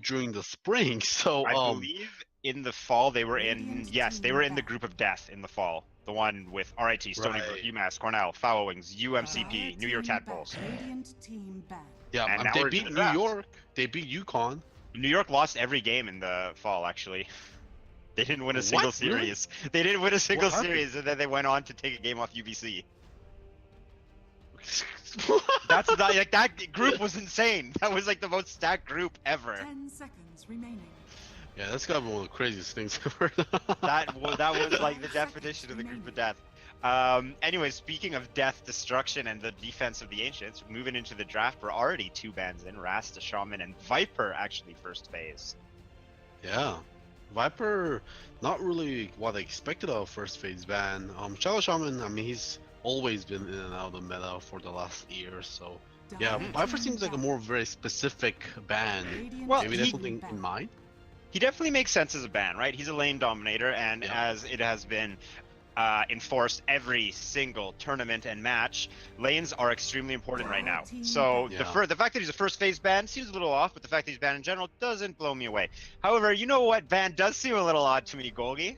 during the spring. So I believe in the fall they were in. Yes, they were in the group of death in the fall. The one with RIT, Stony Brook, right. UMass, Cornell, Foul Wings, UMCP, New York Tadpoles, Yeah, and now they we're into beat the New draft. York. They beat UConn. New York lost every game in the fall. Actually, they didn't win a single What? Really? series. They didn't win a What single happened? series, and then they went on to take a game off UBC. What? That's not like that group was insane. That was like the most stacked group ever. 10 seconds remaining. Yeah, that's gotta be one of the craziest things ever. That was like the definition of the group of death. Anyway, speaking of death, destruction, and the defense of the ancients, moving into the draft, we're already 2 bands in: Rasta, Shaman, and Viper. Actually, first phase. Yeah. Viper, not really what I expected of first phase ban. Shadow Shaman, I mean, he's always been in and out of the meta for the last year, so yeah, Viper seems like a more very specific ban. Well, Maybe there's something in mind. He definitely makes sense as a ban, right? He's a lane dominator, and Yeah. as it has been enforced every single tournament and match, lanes are extremely important right now. So Yeah. the fact that he's a first phase ban seems a little off, but the fact that he's banned in general doesn't blow me away. However, you know what ban does seem a little odd to me, Golgi?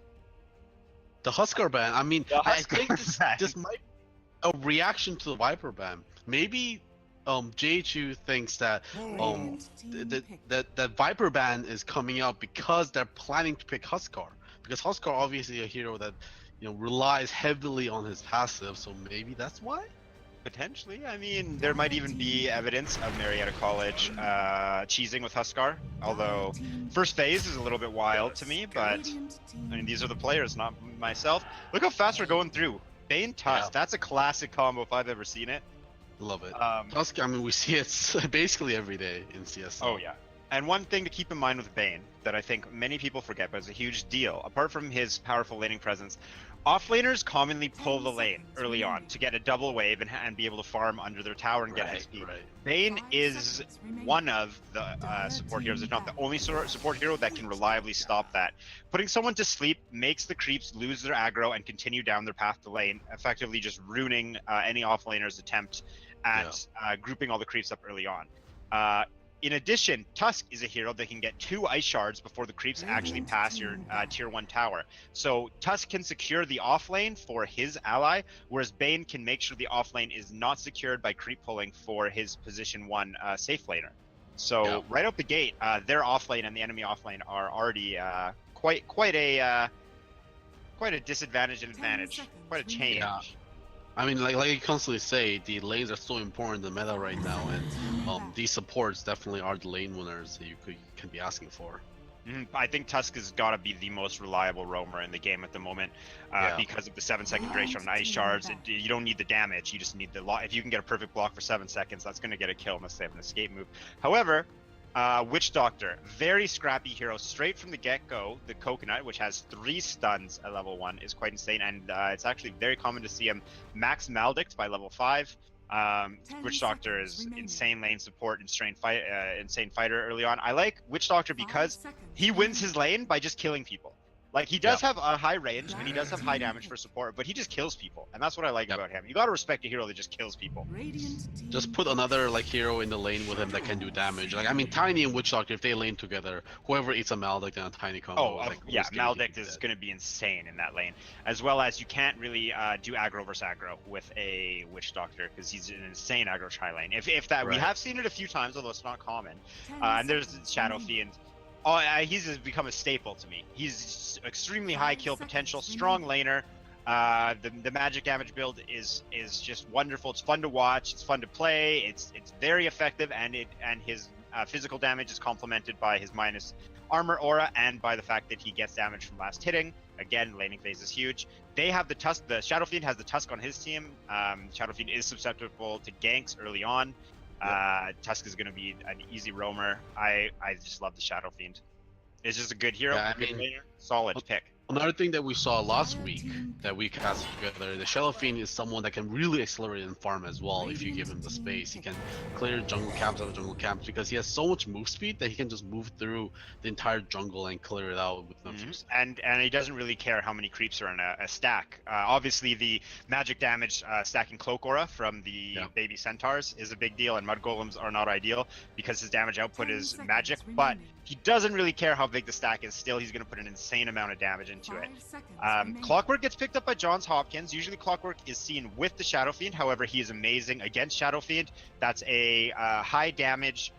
The Huskar ban. I mean, The I think Huskar ban. this might be a reaction to the Viper ban. Maybe JHU thinks that that Viper ban is coming out because they're planning to pick Huskar. Because Huskar obviously a hero that relies heavily on his passive, so maybe that's why. Potentially. I mean, there might even be evidence of Marietta College cheesing with Huskar. Although first phase is a little bit wild to me, but I mean, these are the players, not myself. Look how fast we're going through. Bane Tusk, Yeah. that's a classic combo if I've ever seen it. Love it. Tusk, I mean, we see it basically every day in CS. Oh yeah. And one thing to keep in mind with Bane that I think many people forget, but is a huge deal, apart from his powerful laning presence, offlaners commonly pull the lane early on to get a double wave and be able to farm under their tower and get XP. Right. Bane is one of the support heroes, if not the only support hero that can reliably stop that. Putting someone to sleep makes the creeps lose their aggro and continue down their path to lane, effectively just ruining any offlaner's attempt at grouping all the creeps up early on. In addition, Tusk is a hero that can get 2 ice shards before the creeps actually pass your tier 1 tower. So Tusk can secure the off lane for his ally, whereas Bane can make sure the off lane is not secured by creep pulling for his position 1 safe laner. So right out the gate, their off lane and the enemy off lane are already quite a disadvantage and advantage, quite a change. Yeah. I mean, like you constantly say, the lanes are so important in the meta right now, and these supports definitely are the lane winners that you can be asking for. I think Tusk has got to be the most reliable roamer in the game at the moment because of the 7-second duration on ice shards. You don't need the damage, you just need the if you can get a perfect block for 7 seconds, that's going to get a kill unless they have an escape move. However, Witch Doctor, very scrappy hero, straight from the get-go. The Coconut, which has 3 stuns at level 1, is quite insane, and it's actually very common to see him max Maledict by level 5. Witch Doctor is insane lane support, insane fighter early on. I like Witch Doctor because he wins his lane by just killing people. Like, he does have a high range, and he does have high damage for support, but he just kills people, and that's what I like about him. You gotta respect a hero that just kills people. Just put another hero in the lane with him that can do damage. Like, I mean, Tiny and Witch Doctor, if they lane together, whoever eats a Maledict and a Tiny combo. Maledict is going to be insane in that lane. As well as you can't really do aggro versus aggro with a Witch Doctor because he's an insane aggro tri lane. If that we have seen it a few times, although it's not common. And there's Shadow Fiend. He's become a staple to me. He's extremely high kill potential, strong laner. The magic damage build is just wonderful. It's fun to watch. It's fun to play. It's very effective, and his physical damage is complemented by his minus armor aura and by the fact that he gets damage from last hitting. Again, laning phase is huge. They have the Tusk. The Shadow Fiend has the Tusk on his team. Shadow Fiend is susceptible to ganks early on. Tusk is going to be an easy roamer. I just love the Shadow Fiend. It's just a good hero, good laner, solid pick. Another thing that we saw last week that we cast together, the Shadow Fiend is someone that can really accelerate in farm as well if you give him the space. He can clear jungle camps out of jungle camps because he has so much move speed that he can just move through the entire jungle and clear it out with no few seconds. And he doesn't really care how many creeps are in a stack. Obviously, the magic damage stacking Cloak Aura from the baby centaurs is a big deal, and Mud Golems are not ideal because his damage output is magic, but he doesn't really care how big the stack is. Still, he's going to put an insane amount of damage into it. Clockwork gets picked up by Johns Hopkins. Usually Clockwork is seen with the Shadow Fiend. However, he is amazing against Shadow Fiend. That's a high damage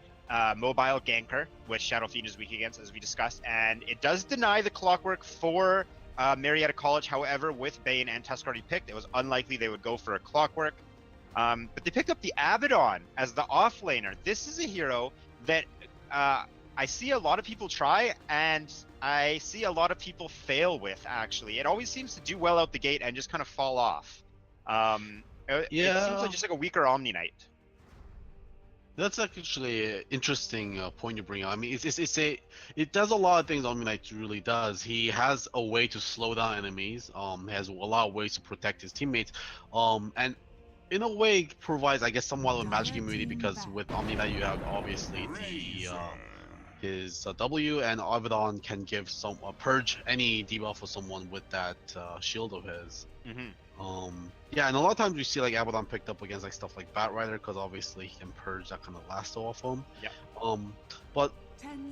mobile ganker, which Shadow Fiend is weak against, as we discussed. And it does deny the Clockwork for Marietta College. However, with Bane and Tusk already picked, it was unlikely they would go for a Clockwork. But they picked up the Abaddon as the offlaner. This is a hero that I see a lot of people try, and I see a lot of people fail with, actually. It always seems to do well out the gate and just kind of fall off. It seems like just like a weaker Omni Knight. That's actually an interesting point you bring up. I mean, it does a lot of things Omni Knight really does. He has a way to slow down enemies, has a lot of ways to protect his teammates, and in a way provides, I guess, somewhat of a magic immunity, because with Omni Knight you have obviously his W, and Abaddon can give some purge any debuff for someone with that shield of his. Yeah, and a lot of times we see like Abaddon picked up against like stuff like Batrider, because obviously he can purge that kind of lasso off him. But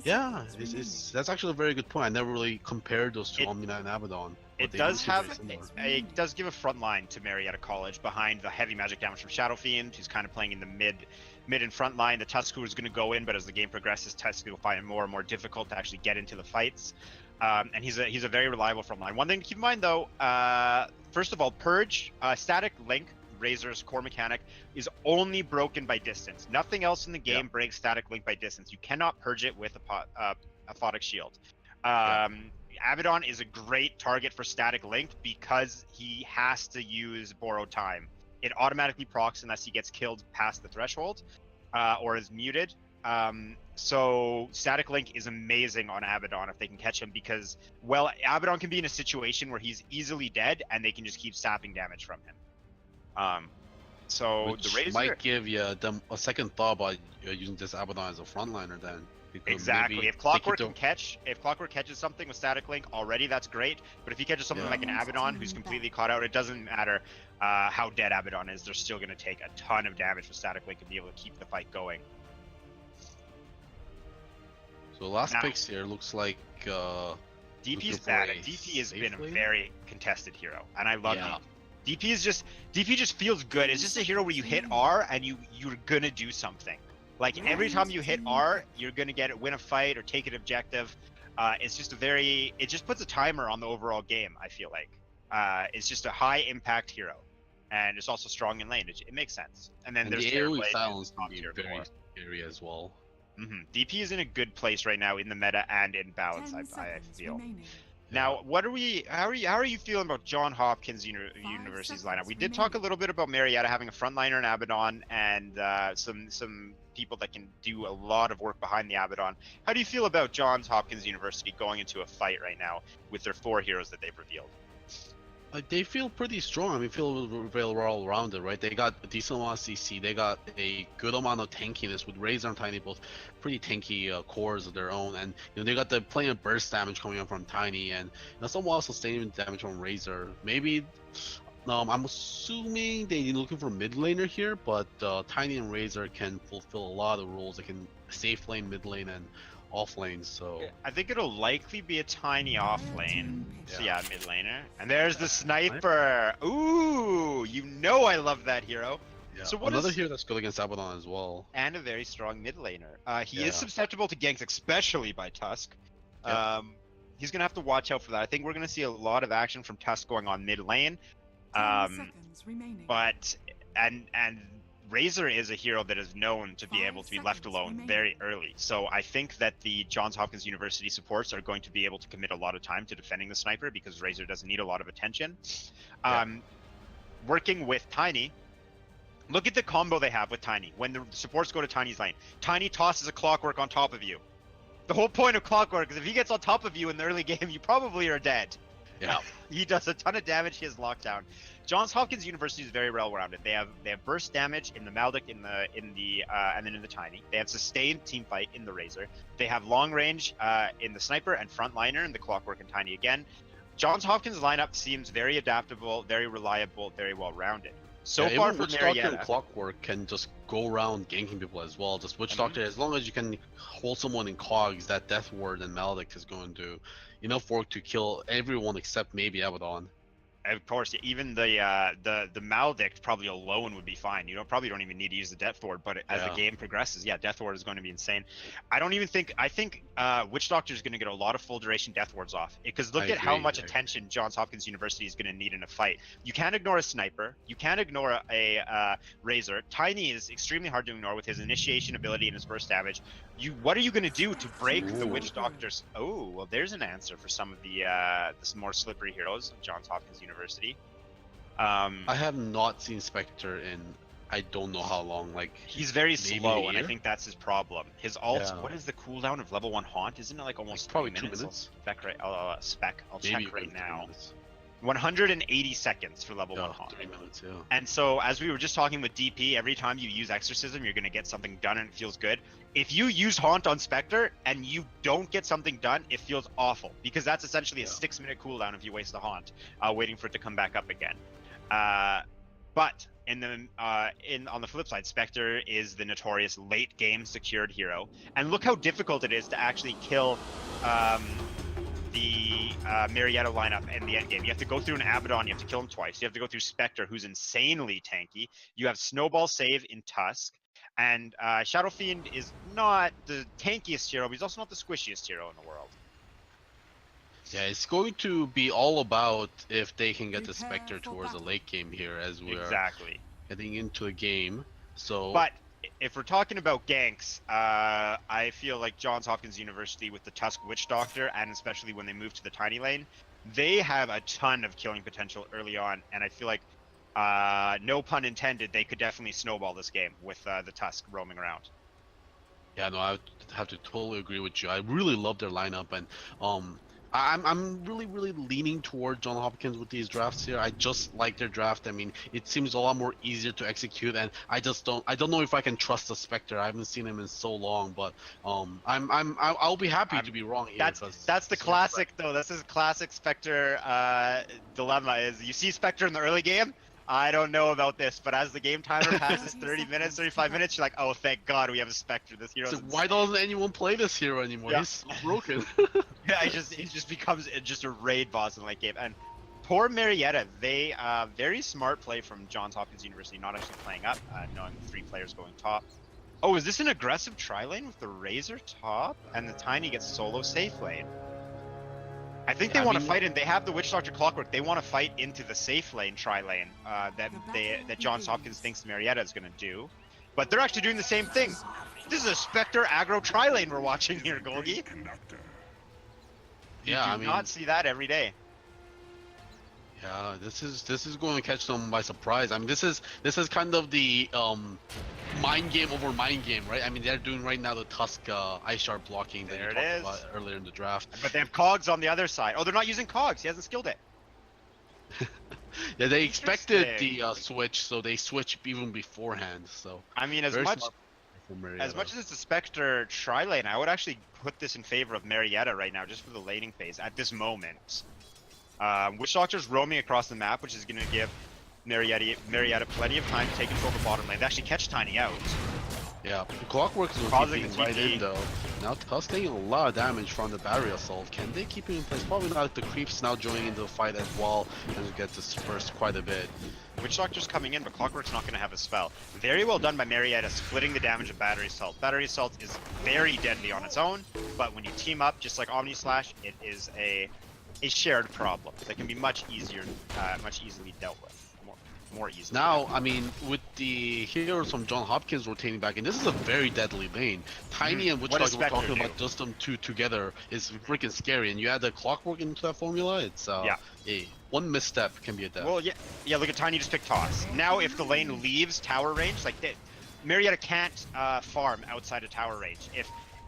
yeah, that's actually a very good point. I never really compared those two, Omni Knight and Abaddon. It does give a front line to Marietta College behind the heavy magic damage from Shadow Fiend, who's kind of playing in the mid and front line. The Tusk who is going to go in, but as the game progresses, Tusk will find it more and more difficult to actually get into the fights. And he's a very reliable front line. One thing to keep in mind though, first of all, Purge, Static Link, Razor's core mechanic, is only broken by distance. Nothing else in the game breaks Static Link by distance. You cannot purge it with a Aphotic Shield. Abaddon is a great target for Static Link because he has to use Borrowed Time. It automatically procs unless he gets killed past the threshold or is muted. So Static Link is amazing on Abaddon if they can catch him, because, well, Abaddon can be in a situation where he's easily dead and they can just keep sapping damage from him. So which the Razor might give you a second thought about using this Abaddon as a frontliner then. Exactly. If Clockwork catches something with Static Link already, that's great. But if he catches something like an Abaddon who's completely caught out, it doesn't matter how dead Abaddon is. They're still going to take a ton of damage with Static Link and be able to keep the fight going. So last picks here looks like DP's bad. DP has been a very contested hero, and I love DP. DP just feels good. It's just a hero where you hit R and you're gonna do something. Like every time you hit R, you're gonna win a fight or take an objective. It's just it just puts a timer on the overall game. I feel like it's just a high impact hero, and it's also strong in lane. It makes sense. And then there's the AoE silence can be very scary as well. DP is in a good place right now in the meta and in balance. I feel. Now, how are you feeling about Johns Hopkins University's lineup? We did talk a little bit about Marietta having a frontliner in Abaddon and some people that can do a lot of work behind the Abaddon. How do you feel about Johns Hopkins University going into a fight right now with their 4 heroes that they've revealed? They feel pretty strong. I mean, feel very well rounded, right? They got a decent amount of CC. They got a good amount of tankiness with Razor and Tiny, both pretty tanky cores of their own. And they got the plenty of burst damage coming up from Tiny, and somewhat sustained damage from Razor. Maybe, I'm assuming they're looking for mid laner here, but Tiny and Razor can fulfill a lot of roles. They can safe lane, mid lane, and off lane, so I think it'll likely be a Tiny off lane. So yeah, mid laner. And there's the sniper. Ooh, I love that hero. Yeah. So another hero that's good against Abaddon as well. And a very strong mid laner. He is susceptible to ganks, especially by Tusk. He's gonna have to watch out for that. I think we're gonna see a lot of action from Tusk going on mid lane. But Razor is a hero that is known to be able to be left alone very early. So I think that the Johns Hopkins University supports are going to be able to commit a lot of time to defending the sniper because Razor doesn't need a lot of attention. Working with Tiny, look at the combo they have with Tiny. When the supports go to Tiny's lane, Tiny tosses a Clockwork on top of you. The whole point of Clockwork is if he gets on top of you in the early game, you probably are dead. Yeah. No, he does a ton of damage. He has lockdown. Johns Hopkins University is very well rounded. They have burst damage in the Maldic, and then in the Tiny. They have sustained team fight in the Razor. They have long range in the Sniper and Frontliner in the Clockwork and Tiny again. Johns Hopkins lineup seems very adaptable, very reliable, very well rounded. So far for Marietta, and Clockwork can just go around ganking people as well. Just Witch Doctor, as long as you can hold someone in cogs, that Death Ward and Maledict is going to do enough work to kill everyone except maybe Abaddon. of course, even the Maledict probably alone would be fine. You probably don't even need to use the Death Ward, but as the game progresses, yeah, Death Ward is going to be insane. I think Witch Doctor is going to get a lot of full duration Death Wards off, because look at how much attention Johns Hopkins University is going to need in a fight. You can't ignore a Sniper. You can't ignore a Razor. Tiny is extremely hard to ignore with his initiation ability and his burst damage. What are you going to do to break the Witch Doctor's? Oh, well, there's an answer for some of the more slippery heroes of Johns Hopkins University. I have not seen Spectre in I don't know how long. Like, he's very slow, and I think that's his problem. His ult. Yeah. What is the cooldown of level 1 Haunt? Isn't it like almost like probably 2 minutes? I'll check right now. 180 seconds for level 1 Haunt. 3 minutes, yeah. And so, as we were just talking with DP, every time you use Exorcism, you're going to get something done and it feels good. If you use Haunt on Spectre and you don't get something done, it feels awful, because that's essentially a 6-minute cooldown if you waste a Haunt, waiting for it to come back up again. But on the flip side, Spectre is the notorious late game secured hero, and look how difficult it is to actually kill the Marietta lineup in the end game. You have to go through an Abaddon, you have to kill him twice. You have to go through Spectre, who's insanely tanky. You have Snowball save in Tusk, and Shadow Fiend is not the tankiest hero, but he's also not the squishiest hero in the world. Yeah, it's going to be all about if they can get the Spectre towards the late game here, as we're heading into a game. So, but if we're talking about ganks, I feel like Johns Hopkins University with the Tusk Witch Doctor, and especially when they move to the Tiny lane, they have a ton of killing potential early on, and I feel like, no pun intended, they could definitely snowball this game with the Tusk roaming around. Yeah, no, I have to totally agree with you. I really love their lineup, and I'm really leaning toward Johns Hopkins with these drafts here. I just like their draft. I mean, it seems a lot more easier to execute, and I don't know if I can trust the Spectre. I haven't seen him in so long, but I'll be happy to be wrong here. That's the classic though. This is classic Spectre dilemma. Is you see Spectre in the early game, I don't know about this, but as the game timer passes 30 minutes, 35 minutes, you're like, oh, thank God we have a Spectre. This hero. So why doesn't anyone play this hero anymore? Yeah. He's so broken. Yeah, it just becomes just a raid boss in the late game. And poor Marietta, they very smart play from Johns Hopkins University, not actually playing up, knowing the 3 players going top. Oh, is this an aggressive tri-lane with the Razor top and the Tiny gets solo safe lane? I think they want to fight, and they have the Witch Doctor Clockwork. They want to fight into the safe lane, tri-lane, that Johns Hopkins thinks Marietta is going to do. But they're actually doing the same thing. This is a Spectre aggro tri-lane we're watching here, Golgi. Yeah, you do not see that every day. Yeah, this is going to catch them by surprise. I mean, this is kind of the mind game over mind game, right? I mean, they're doing right now the Tusk Ice Shard blocking that you talked about earlier in the draft. But they have Cogs on the other side. Oh, they're not using Cogs. He hasn't skilled it. Yeah, they expected the switch, so they switched even beforehand. So I mean, as much as it's a Spectre tri-lane, I would actually put this in favor of Marietta right now, just for the laning phase at this moment. Witch Doctor's roaming across the map, which is going to give Marietta plenty of time to take control of the bottom lane. They actually catch Tiny out. Yeah, Clockwork is keeping right in though. Now Tusk taking a lot of damage from the battery assault. Can they keep it in place? Probably not. The creeps now joining into the fight as well, and get dispersed quite a bit. Witch Doctor's coming in, but Clockwork's not going to have a spell. Very well done by Marietta, splitting the damage of Battery Assault. Battery Assault is very deadly on its own, but when you team up, just like Omni Slash, it is a shared problem that can be much easily dealt with. More easily. Now, I mean, with the heroes from Johns Hopkins rotating back in, this is a very deadly lane. Tiny and Witch Doctor we're talking about just them two together is freaking scary, and you add the Clockwork into that formula, it's one misstep can be a death. Well, yeah. Look at Tiny just picked Toss. Now, if the lane leaves tower range, like Marietta can't farm outside of tower range.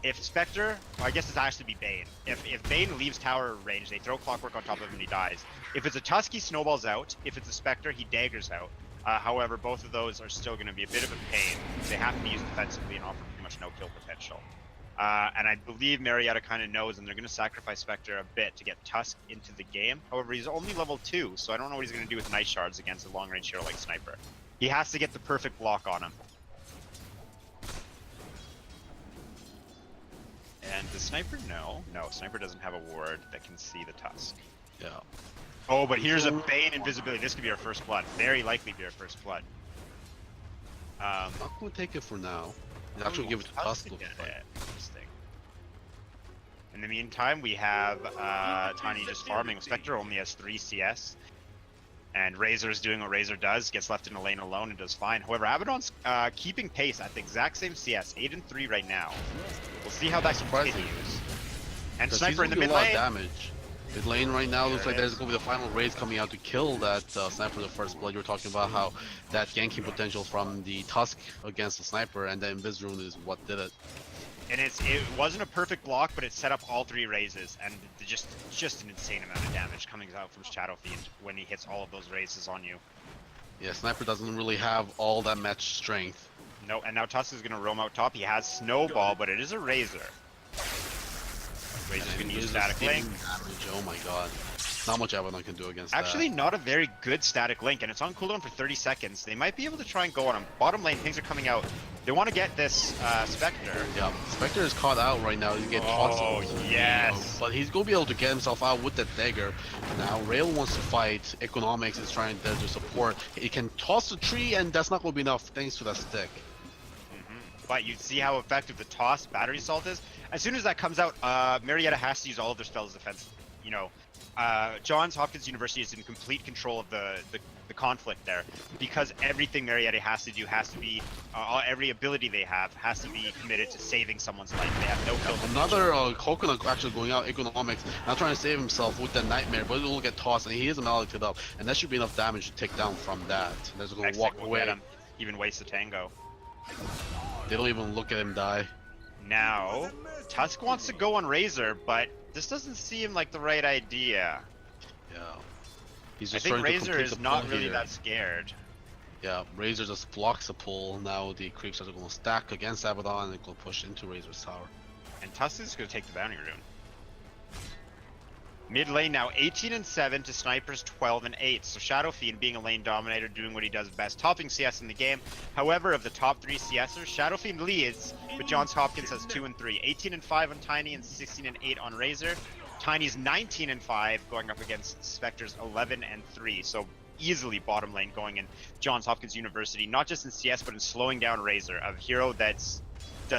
if Spectre, I guess it's actually be Bane. If Bane leaves tower range, they throw Clockwork on top of him and he dies. If it's a Tusk, he snowballs out. If it's a Spectre, he daggers out. However, both of those are still going to be a bit of a pain. They have to be used defensively and offer pretty much no kill potential. And I believe Marietta kind of knows, and they're going to sacrifice Spectre a bit to get Tusk into the game. However, he's only level 2, so I don't know what he's going to do with Night Shards against a long-range hero like Sniper. He has to get the perfect block on him. And does Sniper know? No, Sniper doesn't have a ward that can see the Tusk. Yeah. Oh, but here's a Bane invisibility. This could be our first blood. Very likely be our first blood. I'm not going to take it for now. Actually give it to Tusk. Interesting. In the meantime, we have Tiny just farming. Spectre only has 3 CS. And Razor's doing what Razor does, gets left in a lane alone and does fine. However, Abaddon's keeping pace at the exact same CS, 8 and 3 right now. We'll see how that continues. And Sniper in the mid lane. Damage. Mid lane right now looks like there's going to be the final raid coming out to kill that Sniper the first blood. You were talking about how that ganking potential from the Tusk against the Sniper, and then Invis Rune is what did it. And it wasn't a perfect block, but it set up all 3 raises, and just an insane amount of damage coming out from Shadow Fiend when he hits all of those raises on you. Yeah, Sniper doesn't really have all that much strength. No, and now Tusk is going to roam out top. He has Snowball, but it is a Razor. Razor's going to use Static Link. Oh my god. Not much Abaddon can do against Actually, that. not a very good Static Link, and it's on cooldown for 30 seconds. They might be able to try and go on him. Bottom lane, things are coming out. They want to get this Spectre. Yeah, Spectre is caught out right now. He's getting tossed. Oh, yes. But he's going to be able to get himself out with that dagger. Now, Rail wants to fight. Economics is trying there to support. He can toss the tree, and that's not going to be enough thanks to that stick. But you see how effective the toss battery assault is. As soon as that comes out, Marietta has to use all of their spells defense. You know, Johns Hopkins University is in complete control of the conflict there, because everything Marietta has to do has to be every ability they have has to be committed to saving someone's life. They have no kill. Another Coconut actually going out economics, not trying to save himself with that nightmare, but it will get tossed, and he is malleted up, and that should be enough damage to take down from that. They're just going to walk away. Him. Even waste the tango. They don't even look at him die. Now, Tusk wants to go on Razor, but this doesn't seem like the right idea. Yeah. He's just I think Razor is not really that scared. Yeah, Razor just blocks the pull. Now the creeps are going to stack against Abaddon and go push into Razor's tower. And Tusk is going to take the bounty rune. Mid lane now 18 and 7 to Sniper's 12 and 8. So Shadow Fiend being a lane dominator, doing what he does best, topping CS in the game. However, of the top 3 CSers, Shadow Fiend leads, but Johns Hopkins has 2 and 3. 18 and 5 on Tiny and 16 and 8 on Razor. Tiny's 19 and 5 going up against Spectre's 11 and 3. So easily bottom lane going in Johns Hopkins University, not just in CS, but in slowing down Razor, a hero that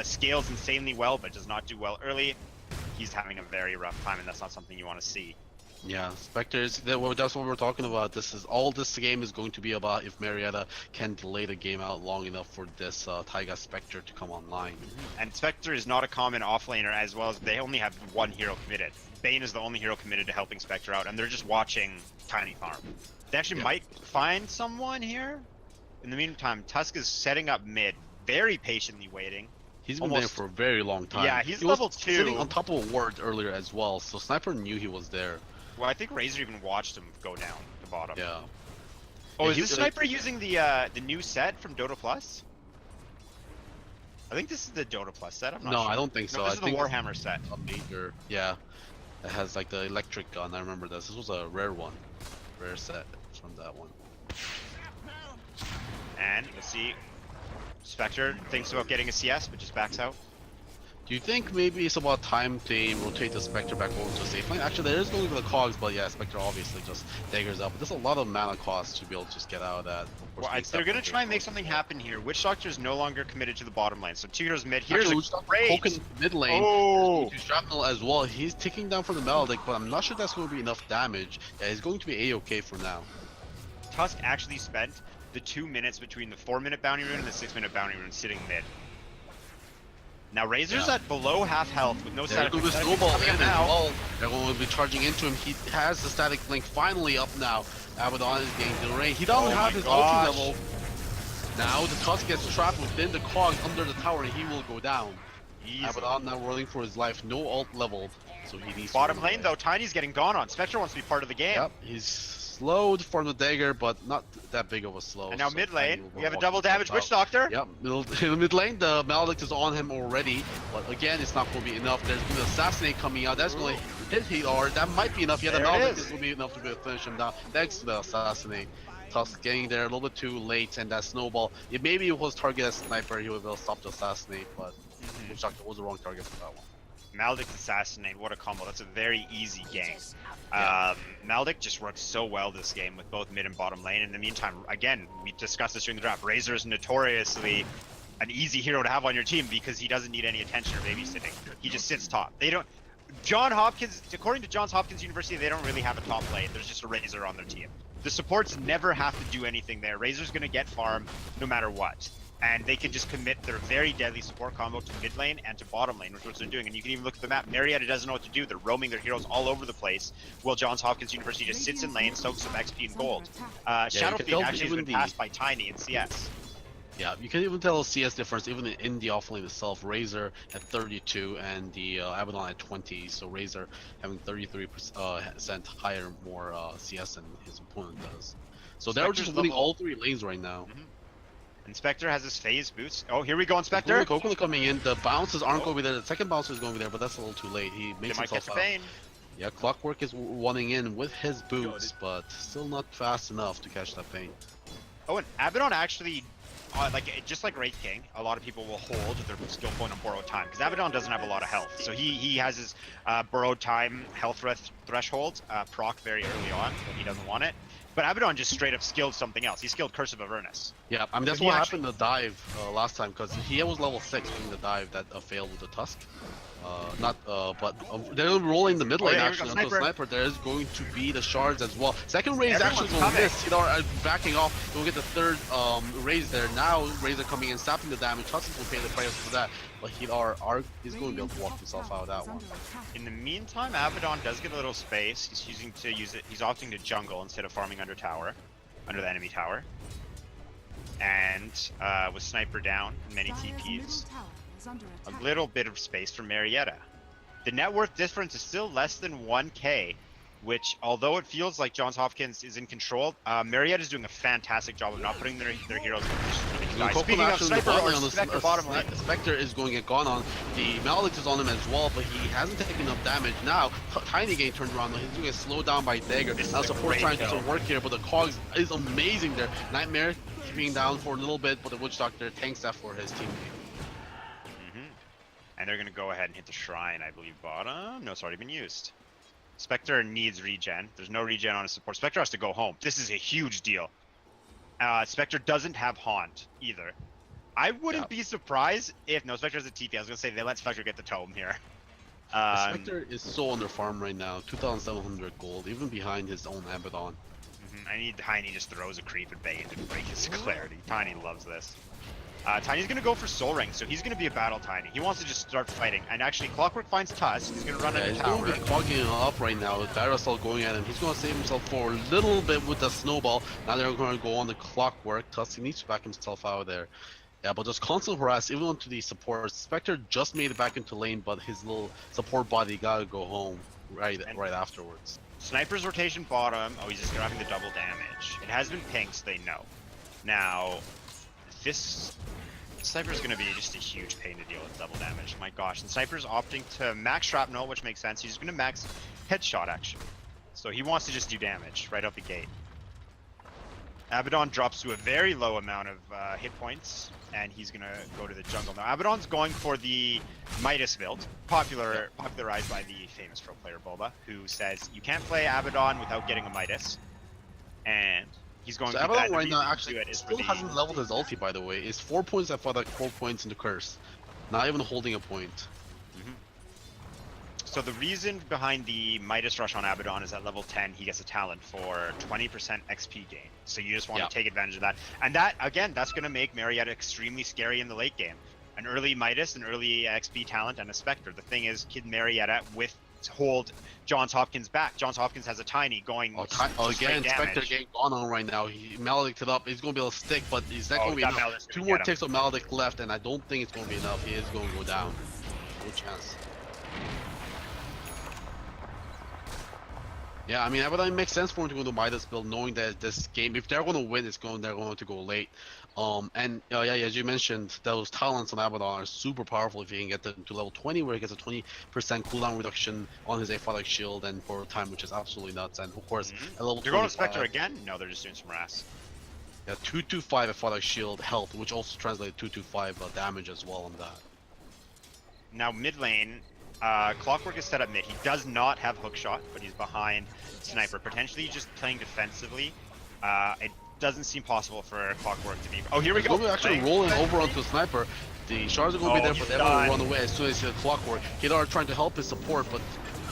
scales insanely well, but does not do well early. He's having a very rough time, and that's not something you want to see. Yeah, Spectres, that's what we're talking about. This game is going to be about if Marietta can delay the game out long enough for this Taiga Spectre to come online. And Spectre is not a common offlaner, as well as they only have 1 hero committed. Bane is the only hero committed to helping Spectre out, and they're just watching Tiny farm. They actually might find someone here. In the meantime, Tusk is setting up mid, very patiently waiting. He's been there for a very long time. Yeah, he's level 2. Sitting on top of a ward earlier as well, so Sniper knew he was there. Well, I think Razor even watched him go down the bottom. Yeah. Oh, is this Sniper using the new set from Dota Plus? I think this is the Dota Plus set. I'm not sure. I don't think so. No, this is the Warhammer set. A major, yeah. It has like the electric gun. I remember this. This was a rare one. Rare set from that one. And let's see. Spectre thinks about getting a CS, but just backs out. Do you think maybe it's about time to rotate the Spectre back over to safe lane? Actually, there is going to be the cogs, but yeah, Spectre obviously just daggers up. But there's a lot of mana cost to be able to just get out of that. Well, they're going to try and make something happen here. Witch Doctor is no longer committed to the bottom lane, so 2 heroes mid. Here's a great mid lane. Oh! Shrapnel as well. He's ticking down for the Melodic, but I'm not sure that's going to be enough damage. Yeah, he's going to be A-okay for now. Tusk actually spent the 2 minutes between the 4-minute bounty rune and the 6-minute bounty rune sitting mid. Now Razor's at below half health with no static link. They're going to be charging into him. He has the static link finally up now. Abaddon is getting the range. He doesn't have his ulti level. Now the Tusk gets trapped within the cog under the tower and he will go down. Easily. Abaddon now running for his life. No ult leveled, so he needs Bottom to lane though, Tiny's getting gone on. Spectre wants to be part of the game. Yep, he's slowed from the dagger, but not that big of a slow. And now so mid lane, Tiny will we have a walk double himself damage out. Witch Doctor. Yep, in mid lane, the Maledict is on him already, but again, it's not going to be enough. There's going to be Assassinate coming out. That's going to hit Healer. That might be enough. Yeah, the There it Maledict is. is going to be enough to finish him down. Thanks to the Assassinate. Tusk getting there a little bit too late, and that snowball. If maybe it was targeted as Sniper, he would have stopped the Assassinate, but Witch Doctor was the wrong target for that one. Maledict Assassinate, what a combo. That's a very easy game. Yeah. Maledict just works so well this game with both mid and bottom lane. In the meantime, again, we discussed this during the draft. Razor is notoriously an easy hero to have on your team because he doesn't need any attention or babysitting. He just sits top. They don't. John Hopkins, according to Johns Hopkins University, they don't really have a top lane. There's just a Razor on their team. The supports never have to do anything there. Razor's going to get farm no matter what. And they can just commit their very deadly support combo to mid lane and to bottom lane, which is what they're doing. And you can even look at the map. Marietta doesn't know what to do. They're roaming their heroes all over the place, while Johns Hopkins University just sits in lane, soaks some XP and gold. Shadowfiend actually has been passed by Tiny in CS. Yeah, you can even tell the CS difference even in the offlane itself. Razor at 32 and the Abaddon at 20. So Razor having 33% higher, more CS than his opponent does. So they're just winning all three lanes right now. Inspector has his phase boots. Oh, here we go, Inspector. Quickly coming in. The bounces aren't going to be there. The second bouncer is going to be there, but that's a little too late. He makes himself out. Yeah, Clockwork is running in with his boots, but still not fast enough to catch that pain. Oh, and Abaddon actually, just like Wraith King, a lot of people will hold their skill point on borrowed time because Abaddon doesn't have a lot of health. So he has his borrowed time health threshold proc very early on when he doesn't want it. But Abaddon just straight up skilled something else. He skilled Curse of Avernus. Yeah, I mean that's what happened in the dive last time because he was level 6 in the dive that failed with the Tusk. But they're rolling the mid lane actually onto Sniper. There is going to be the shards as well. Second raise actually will miss. Thur backing off. We'll get the third raise there. Now Razor coming in, stopping the damage. Tusk will pay the price for that. But Thur is going to be able to walk himself out of that one. In the meantime, Abaddon does get a little space. He's choosing to use it. He's opting to jungle instead of farming under the enemy tower. And with Sniper down, many TPs. A little bit of space for Marietta. The net worth difference is still less than 1k, which, although it feels like Johns Hopkins is in control, Marietta is doing a fantastic job of not putting their heroes in position where they can die. Speaking of Sniper or Spectre bottom lane. Spectre is going to get gone on. The Maledict is on him as well, but he hasn't taken enough damage. Now, Tiny getting turned around. He's doing a slow down by Dagger. Now support trying to work here, but the Cogs is amazing there. Nightmare being down for a little bit, but the Witch Doctor tanks that for his teammate. And they're going to go ahead and hit the Shrine, I believe, bottom. No, it's already been used. Spectre needs regen. There's no regen on his support. Spectre has to go home. This is a huge deal. Spectre doesn't have Haunt either. I wouldn't be surprised if... No, Spectre has a TP. I was going to say they let Spectre get the tome here. Spectre is so under farm right now. 2,700 gold, even behind his own Abaddon. I need Tiny just throws a creep and bait to break his clarity. Tiny loves this. Tiny's gonna go for Soul Ring, so he's gonna be a battle Tiny. He wants to just start fighting, and actually Clockwork finds Tusk. He's gonna run into tower. He's gonna be clogging him up right now with Dyrasol going at him. He's gonna save himself for a little bit with the snowball. Now they're gonna go on the Clockwork. Tusk needs to back himself out of there. Yeah, but just constant harass, even onto the support. Spectre just made it back into lane, but his little support body gotta go home right afterwards. Sniper's rotation bottom. Oh, he's just grabbing the double damage. It has been pinged, so they know. Now, this Sniper's going to be just a huge pain to deal with double damage. My gosh. And Sniper's opting to max Shrapnel, which makes sense. He's just going to max Headshot, actually. So he wants to just do damage right out the gate. Abaddon drops to a very low amount of hit points, and he's going to go to the jungle. Now, Abaddon's going for the Midas build, popularized by the famous pro player Boba, who says you can't play Abaddon without getting a Midas. And... he's going to Abaddon right now actually still hasn't leveled his ulti, by the way. It's 4 points after that 4 points in the curse. Not even holding a point. So the reason behind the Midas Rush on Abaddon is at level 10 he gets a talent for 20% XP gain. So you just want to take advantage of that. And that, again, that's going to make Marietta extremely scary in the late game. An early Midas, an early XP talent, and a Spectre. The thing is, Kid Marietta hold Johns Hopkins back. Johns Hopkins has a Tiny going. Again, Spectre getting on right now. He Maledicted up. He's going to be able to stick, but is that going to be enough? 2 more ticks of Maledict left, and I don't think it's going to be enough. He is going to go down. No chance. Yeah, I mean, it makes sense for him to go to buy this build, knowing that this game, if they're going to win, they're going to go late. And yeah, as you mentioned, those talents on Abaddon are super powerful if you can get them to level 20, where he gets a 20% cooldown reduction on his aphotic shield and for time, which is absolutely nuts. And of course, at level they're going to Spectre again? No, they're just doing some RAS. Yeah, 225 aphotic shield health, which also translates 225 damage as well on that. Now mid lane, Clockwork is set up mid. He does not have hookshot, but he's behind Sniper. Potentially just playing defensively. It doesn't seem possible for Clockwork to be. Oh, here we go. He's actually rolling over onto the Sniper. The shards are going to be there, but they're going to run away as soon as he sees the Clockwork. Hidar trying to help his support, but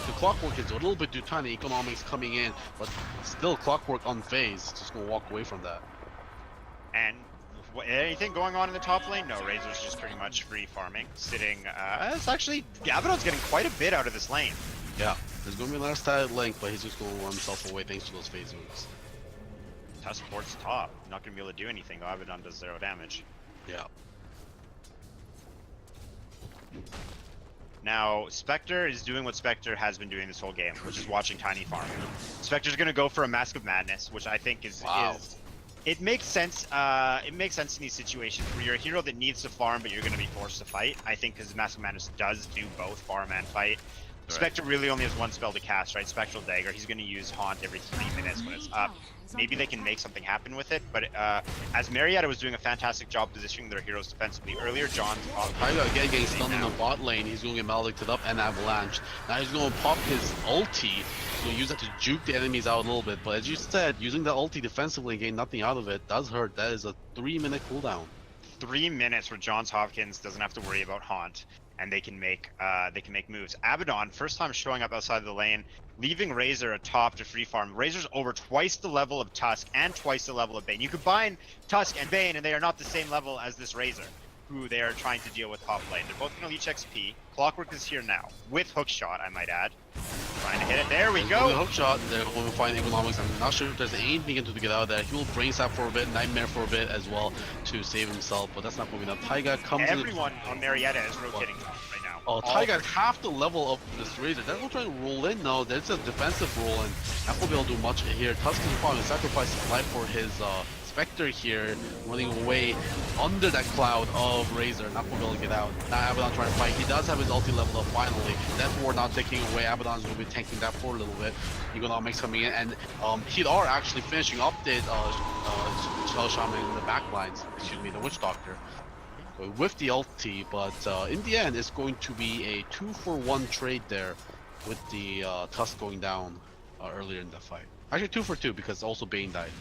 the Clockwork is a little bit too tiny. Economics coming in, but still Clockwork unfazed. Just going to walk away from that. And anything going on in the top lane? No, Razor's just pretty much free farming, sitting. It's actually Abaddon's getting quite a bit out of this lane. Yeah, there's going to be another static link, but he's just going to run himself away thanks to those phase moves. Tusk supports top. Not going to be able to do anything though. Abaddon does 0 damage. Yeah. Now, Spectre is doing what Spectre has been doing this whole game, which is watching Tiny farm. Spectre's going to go for a Mask of Madness, which I think is it makes sense. It makes sense in these situations where you're a hero that needs to farm, but you're going to be forced to fight. I think because Mask of Madness does do both farm and fight. Right. Spectre really only has one spell to cast, right? Spectral Dagger. He's going to use Haunt every 3 minutes when it's up. Maybe they can make something happen with it, but as Marietta was doing a fantastic job positioning their heroes defensively earlier, John's Taiga again getting stunned in the bot lane. He's going to get maledicted up and avalanche. Now he's going to pop his ulti. He's going to use that to juke the enemies out a little bit, but as you said, using the ulti defensively and getting nothing out of it does hurt. That is a 3-minute cooldown. 3 minutes where Johns Hopkins doesn't have to worry about Haunt, and they can make moves. Abaddon, first time showing up outside of the lane, leaving Razor atop to free farm. Razor's over twice the level of Tusk and twice the level of Bane. You combine Tusk and Bane, and they are not the same level as this Razor, who they are trying to deal with top lane. They're both going to leech XP. Clockwork is here now, with hookshot, I might add. Trying to hit it. There we go. Hookshot. They're going to find economics. I'm not sure if there's anything to get out of there. He will brain sap for a bit, nightmare for a bit as well to save himself, but that's not going to be enough. Taiga comes. Everyone on Marietta is rotating right now. Oh, Taiga got half the level of this Razor. They're going to try to roll in now. There's a defensive roll, and that won't be able to do much here. Tusk is probably sacrifice his life for his Spectre here, running away under that cloud of Razor, not going to be able to get out. Now Abaddon trying to fight. He does have his ulti level up finally. Therefore, now taking away, Abaddon's going to be tanking that for a little bit. Economics coming in, and Hidar actually finishing up the Shell Shaman in the backlines, excuse me, the Witch Doctor. With the ulti, but in the end, it's going to be a 2-for-1 trade there with the Tusk going down earlier in the fight. Actually, 2-for-2 because also Bane died.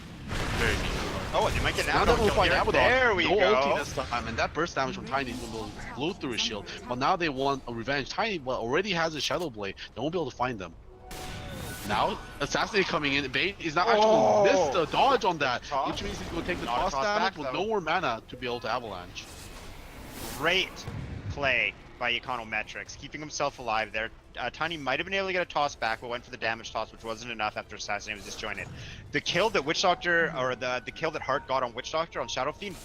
Very mean. Oh, they might get an Abaddon. There we go. Ulti this time, and that burst damage from Tiny will blow through his shield. But now they want a revenge. Tiny already has a Shadow Blade. They won't be able to find them. Now, Assassinate coming in. Bane is not actually missed the dodge on that, which means he's going to take the toss damage with no more mana to be able to avalanche. Great play by Econometrics, keeping himself alive there. Tiny might have been able to get a toss back, but went for the damage toss, which wasn't enough after Assassinate was disjointed. The kill that Witch Doctor, or the kill that Hart got on Witch Doctor on Shadow Fiend,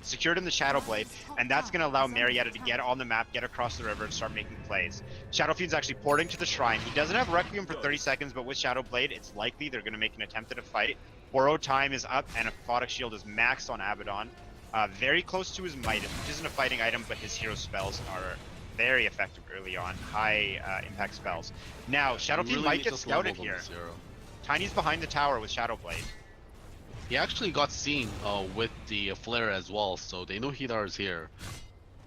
secured him the Shadow Blade, and that's going to allow Marietta to get on the map, get across the river, and start making plays. Shadow Fiend's actually porting to the Shrine. He doesn't have Requiem for 30 seconds, but with Shadow Blade, it's likely they're going to make an attempt at a fight. Borrow time is up, and Aphotic Shield is maxed on Abaddon. Very close to his Might, which isn't a fighting item, but his hero spells are very effective early on, high impact spells. Now, Shadow Fiend might get scouted here. Tiny's behind the tower with Shadow Blade. He actually got seen with the flare as well, so they know Hidar is here.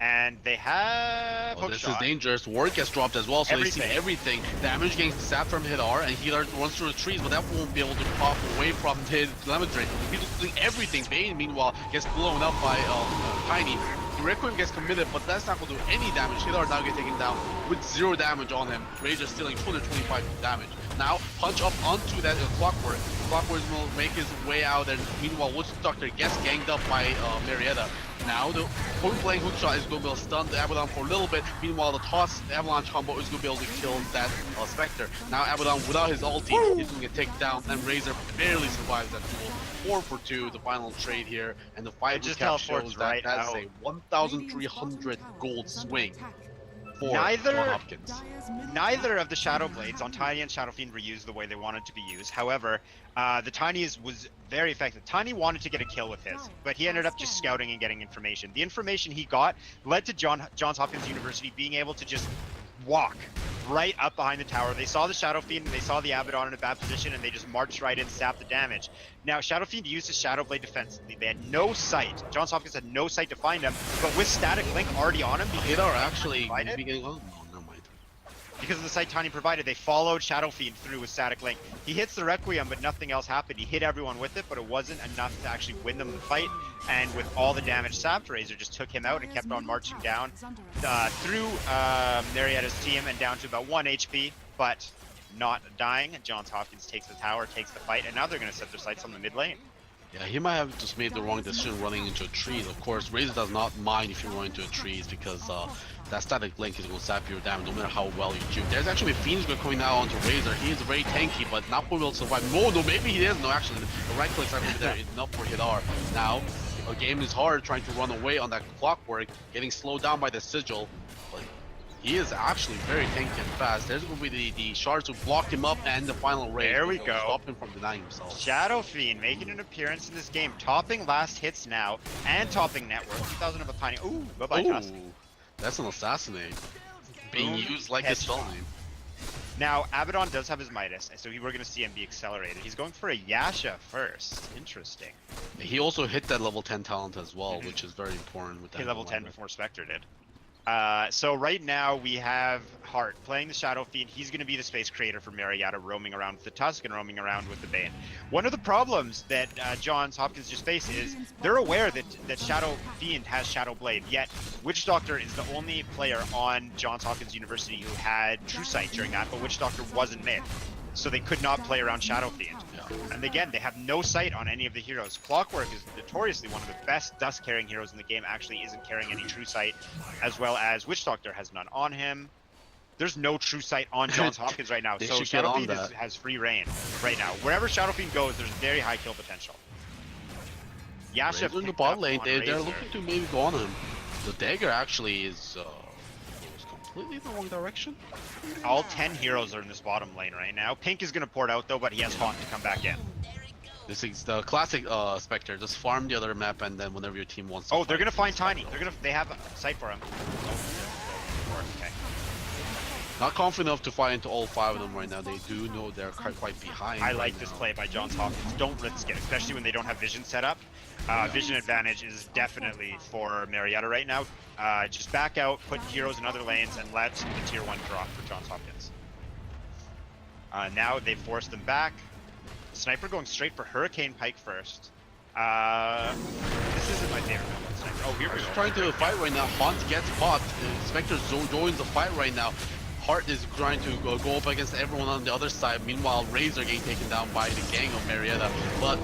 And they have hookshot. This is dangerous. Ward gets dropped as well, so they see everything. Damage getting sapped from Hidar, and Hidar runs through the trees, but that won't be able to pop away from his telemetry. He's doing everything. Bane, meanwhile, gets blown up by Tiny. Requiem gets committed, but that's not going to do any damage. Hidar now gets taken down with 0 damage on him. Razor stealing 225 damage. Now, punch up onto that Clockwork. Clockwork will make his way out, and meanwhile, Witch Doctor gets ganged up by Marietta. Now, the point-blank hookshot is going to be able to stun the Abaddon for a little bit. Meanwhile, the toss, the avalanche combo is going to be able to kill that Spectre. Now, Abaddon, without his ulti, he's going to get taken down, and Razor barely survives that duel. 4-for-2, the final trade here, and the 5 recap shows that that's a 1,300 gold swing for Hopkins. Neither of the Shadow Blades on Tiny and Shadow Fiend were used the way they wanted to be used. However, the Tiny was very effective. Tiny wanted to get a kill with his, but he ended up just scouting and getting information. The information he got led to Johns Hopkins University being able to just walk right up behind the tower. They saw the Shadow Fiend and they saw the Abaddon in a bad position, and they just marched right in, sapped the damage. Now, Shadow Fiend used his Shadow Blade defensively. They had no sight. Johns Hopkins had no sight to find him, but with Static Link already on him, Hadar actually beginning. Oh, no, never mind. Because of the sight Tiny provided, they followed Shadow Fiend through with Static Link. He hits the Requiem, but nothing else happened. He hit everyone with it, but it wasn't enough to actually win them the fight. And with all the damage, Sapped Razor just took him out and kept on marching down through Marietta's team and down to about 1 HP, but not dying. Johns Hopkins takes the tower, takes the fight, and now they're going to set their sights on the mid lane. Yeah, he might have just made the wrong decision running into trees. Of course, Razor does not mind if you run into trees because that Static Link is going to sap your damage no matter how well you juke. There's actually a Phoenix going now onto Razor. He is very tanky, but not will to survive. No, maybe he is. No, actually, the right clicks over there is enough for Hadar. Now, the game is hard trying to run away on that clockwork, getting slowed down by the Sigil. But he is actually very tanky and fast. There's going to be the shards to block him up and the final raid. There we go. Stop him from denying himself. Shadow Fiend making an appearance in this game, topping last hits now and topping network. 2000 of a Tiny. Ooh, bye-bye, Tusk. That's an assassinate. Being used like his spell name. Now, Abaddon does have his Midas, so we're going to see him be accelerated. He's going for a Yasha first. Interesting. He also hit that level 10 talent as well, which is very important. With that hit level 10 before Spectre did. So right now we have Hart playing the Shadow Fiend. He's going to be the space creator for Marietta, roaming around with the Tusk and roaming around with the Bane. One of the problems that Johns Hopkins just faced is they're aware that Shadow Fiend has Shadow Blade, yet Witch Doctor is the only player on Johns Hopkins University who had True Sight during that, but Witch Doctor wasn't mid. So they could not play around Shadow Fiend. And again, they have no sight on any of the heroes. Clockwork is notoriously one of the best dust carrying heroes in the game, actually isn't carrying any True Sight, as well as Witch Doctor has none on him. There's no True Sight on Johns Hopkins right now, so Shadow Fiend has free reign right now. Wherever Shadow Fiend goes, there's very high kill potential. Yasha in the bot lane, they're looking to maybe go on him. The dagger actually is completely in the wrong direction. All 10 heroes are in this bottom lane right now. Pink is going to port out though, but he has Hawk to come back in. This is the classic Spectre. Just farm the other map, and then whenever your team wants to. Oh, they're going to find Tiny. They have a sight for him. Okay. Not confident enough to fight into all 5 of them right now. They do know they're quite behind. I like this play by Johns Hopkins. Don't risk it, especially when they don't have vision set up. Vision advantage is definitely for Marietta right now. Just back out, put heroes in other lanes, and let the tier 1 drop for Johns Hopkins. Now they force them back. Sniper going straight for Hurricane Pike first. This isn't my favorite build. Sniper. Oh, here we go. Trying to fight right now. Hunt gets bought. Spectre joins the fight right now. Hart is trying to go up against everyone on the other side. Meanwhile, Razor getting taken down by the gang of Marietta. But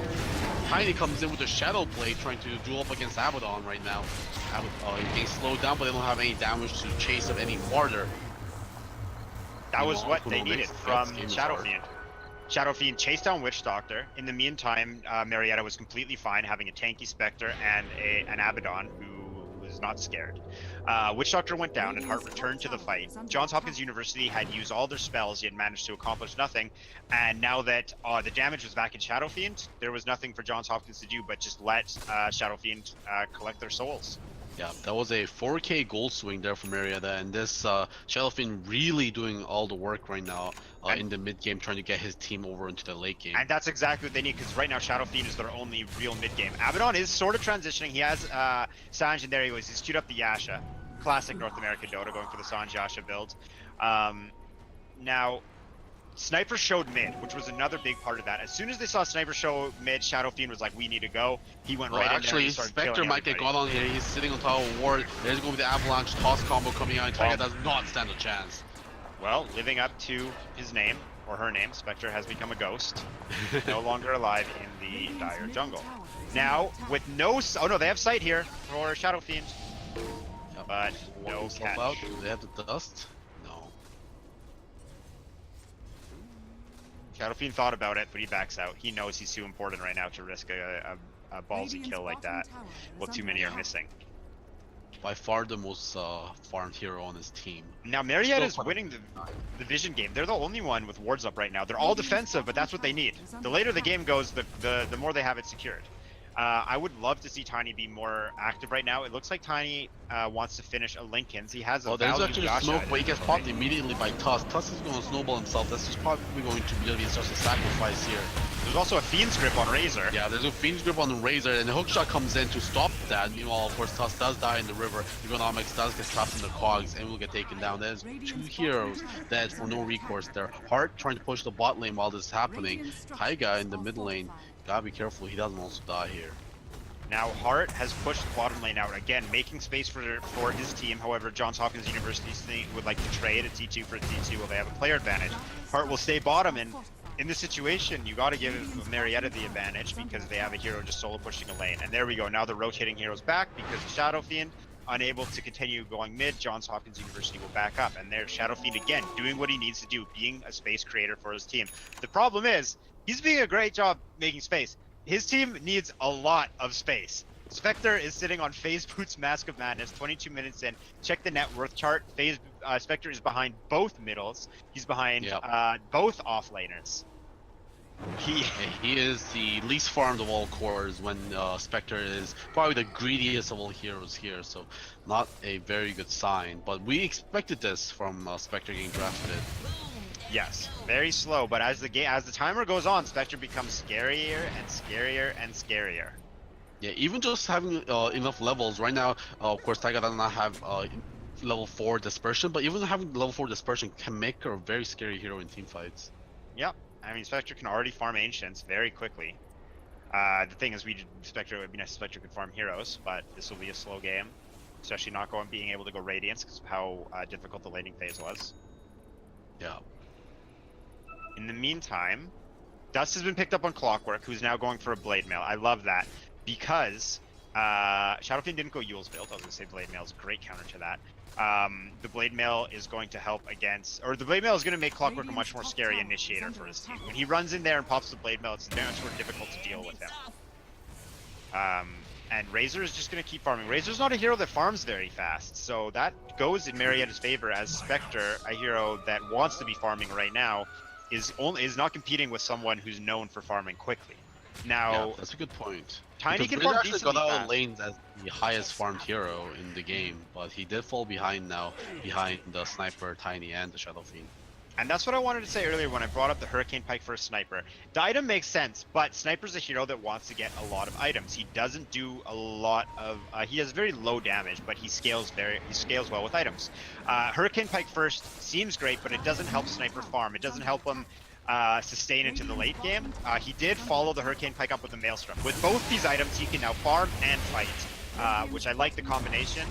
Tiny comes in with a Shadow Blade trying to duel up against Abaddon right now. He's getting slowed down, but they don't have any damage to chase him any farther. That was what they needed from Shadow Fiend. Shadow Fiend chased down Witch Doctor. In the meantime, Marietta was completely fine, having a tanky Spectre and an Abaddon who was not scared. Witch Doctor went down and Hart returned to the fight. Johns Hopkins University had used all their spells, yet managed to accomplish nothing. And now that the damage was back in Shadow Fiend, there was nothing for Johns Hopkins to do but just let Shadow Fiend collect their souls. Yeah, that was a 4k gold swing there from Marietta, and this Shadow Fiend really doing all the work right now in the mid game, trying to get his team over into the late game. And that's exactly what they need, because right now Shadow Fiend is their only real mid game. Abaddon is sort of transitioning. He has Sanj, and there he goes. He's queued up the Yasha. Classic North American Dota, going for the Sanj Yasha build. Now, Sniper showed mid, which was another big part of that. As soon as they saw Sniper show mid, Shadow Fiend was like, we need to go. He went right in there and started Spectre might get got on here. He's sitting on top of Ward. There's going to be the Avalanche toss combo coming out. Tiger does not stand a chance. Well, living up to his name, or her name, Spectre has become a ghost. No longer alive in the dire jungle. Now, with no... Oh no, they have sight here for Shadow Fiend. Yep. But no catch. Out. Do they have the dust? Shadow Fiend thought about it, but he backs out. He knows he's too important right now to risk a ballsy kill like that. Well, too many are missing. by far the most farmed hero on his team. Now Marietta is winning the vision game. They're the only one with wards up right now. They're all defensive, but that's what they need. The later the game goes, the more they have it secured. I would love to see Tiny be more active right now. It looks like Tiny wants to finish a Lincoln's. He has a there's actually a smoke, but he gets popped immediately by Tusk. Tusk is going to snowball himself. That's just probably going to be such a sacrifice here. There's also a Fiend's Grip on Razor. Yeah, there's a Fiend's Grip on the Razor, and the hookshot comes in to stop that. Meanwhile, of course, Tusk does die in the river. Economics does get trapped in the cogs and will get taken down. There's 2 heroes dead for no recourse there. Hart trying to push the bot lane while this is happening. Taiga in the mid lane. Gotta be careful, he doesn't also die here. Now Hart has pushed the bottom lane out again, making space for his team. However, Johns Hopkins University would like to trade a T2 for a T2 while they have a player advantage. Hart will stay bottom, and in this situation, you got to give Marietta the advantage because they have a hero just solo pushing a lane. And there we go. Now the rotating hero's back because the Shadow Fiend, unable to continue going mid, Johns Hopkins University will back up. And there's Shadow Fiend again, doing what he needs to do, being a space creator for his team. The problem is, he's doing a great job making space. His team needs a lot of space. Spectre is sitting on FaZe Boots Mask of Madness, 22 minutes in. Check the net worth chart. Spectre is behind both middles. He's behind both offlaners. He is the least farmed of all cores when Spectre is probably the greediest of all heroes here, so not a very good sign. But we expected this from Spectre getting drafted. Yes, very slow, but as the timer goes on, Spectre becomes scarier and scarier and scarier. Yeah, even just having enough levels right now, of course Taiga does not have level 4 dispersion, but even having level 4 dispersion can make her a very scary hero in team fights. Yep, I mean Spectre can already farm Ancients very quickly. The thing is, it would be nice if Spectre could farm heroes, but this will be a slow game, especially not being able to go Radiance because of how difficult the laning phase was. Yeah. In the meantime, Dust has been picked up on Clockwork, who's now going for a Blade Mail. I love that because Shadowfiend didn't go Yule's build. I was going to say Blade Mail is a great counter to that. The Blade Mail is going to help against, or the Blade Mail is going to make Clockwork a much more scary initiator for his team. When he runs in there and pops the Blade Mail, it's much more difficult to deal with him. And Razor is just going to keep farming. Razor's not a hero that farms very fast, so that goes in Marietta's favor as Spectre, a hero that wants to be farming right now, is not competing with someone who's known for farming quickly. Now, yeah, that's a good point. Tiny because can farm actually decently got out fast. of lanes as the highest farmed hero in the game, but he did fall behind now, behind the Sniper, Tiny, and the Shadow Fiend. And that's what I wanted to say earlier when I brought up the Hurricane Pike for a Sniper. The item makes sense, but Sniper's a hero that wants to get a lot of items. He doesn't do a lot of, he has very low damage, but he scales well with items. Hurricane Pike first seems great, but it doesn't help Sniper farm. It doesn't help him sustain into the late game. He did follow the Hurricane Pike up with a Maelstrom. With both these items, he can now farm and fight, which I like the combination.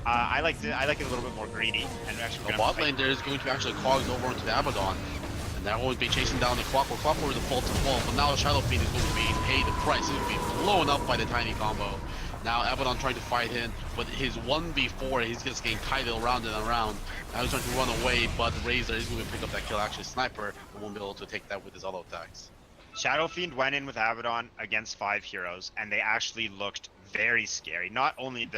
I like it a little bit more greedy. And actually, the bot lane there is going to actually cogs over into the Abaddon, and they're going to be chasing down the Clockwork. Clockwork is a fault to fall, but now Shadow Fiend is going to be paid the price. He's going to be blown up by the Tiny combo. Now Abaddon trying to fight him, but his 1v4, he's just getting kited around and around. Now he's trying to run away, but Razor is going to pick up that kill. Actually, Sniper won't be able to take that with his auto attacks. Shadow Fiend went in with Abaddon against 5 heroes, and they actually looked very scary. Not only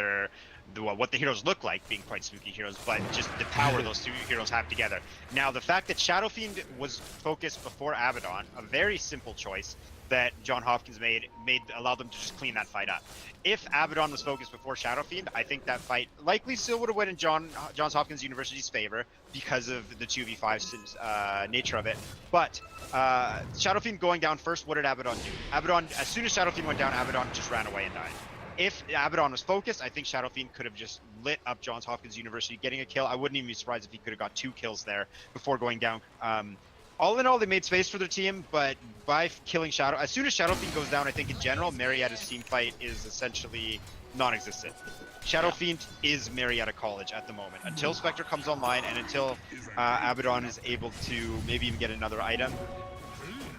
what the heroes look like, being quite spooky heroes, but just the power those 2 heroes have together. Now, the fact that Shadow Fiend was focused before Abaddon, a very simple choice that John Hopkins allowed them to just clean that fight up. If Abaddon was focused before Shadow Fiend, I think that fight likely still would have went in Johns Hopkins University's favor because of the 2v5 nature of it. But Shadow Fiend going down first, what did Abaddon do? Abaddon, as soon as Shadow Fiend went down, Abaddon just ran away and died. If Abaddon was focused, I think Shadow Fiend could have just lit up Johns Hopkins University, getting a kill. I wouldn't even be surprised if he could have got 2 kills there before going down. All in all, they made space for their team, but by killing Shadow, as soon as Shadow Fiend goes down, I think in general, Marietta's team fight is essentially non-existent. Shadow Fiend is Marietta College at the moment. Until Spectre comes online and until Abaddon is able to maybe even get another item.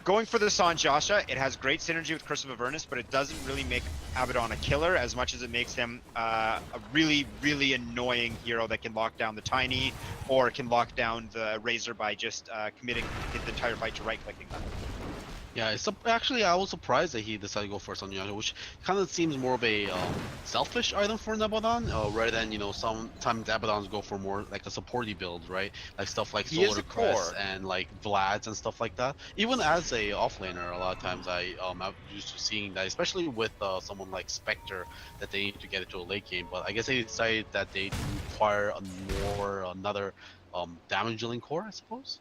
Going for the Sanjasha, it has great synergy with Curse of Avernus, but it doesn't really make Abaddon a killer as much as it makes him a really, really annoying hero that can lock down the Tiny or can lock down the Razor by just committing the entire fight to right-clicking them. Yeah, actually I was surprised that he decided to go first on Yasuo, which kind of seems more of a selfish item for Abaddon, rather than sometimes Abaddons go for more like a supporty build, right? Like stuff like He is Solar a Crest core. and like Vlad's and stuff like that. Even as a offlaner, a lot of times I'm used to seeing that, especially with someone like Spectre, that they need to get into a late game. But I guess they decided that they require another damage dealing core, I suppose.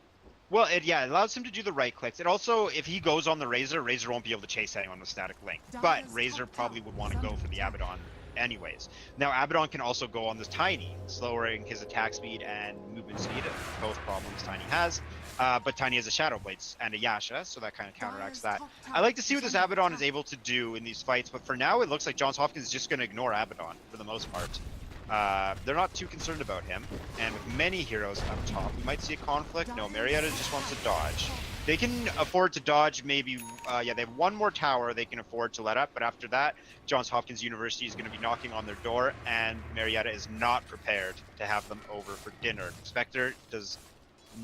Well, it allows him to do the right clicks. It also, if he goes on the Razor, Razor won't be able to chase anyone with static link. But Razor probably would want to go for the Abaddon anyways. Now, Abaddon can also go on this Tiny, lowering his attack speed and movement speed, both problems Tiny has. But Tiny has a Shadow Blades and a Yasha, so that kind of counteracts that. I like to see what this Abaddon is able to do in these fights, but for now, it looks like Johns Hopkins is just going to ignore Abaddon for the most part. They're not too concerned about him, and with many heroes up top, we might see a conflict. No, Marietta just wants to dodge. They can afford to dodge maybe, they have one more tower they can afford to let up, but after that, Johns Hopkins University is going to be knocking on their door, and Marietta is not prepared to have them over for dinner. Spectre does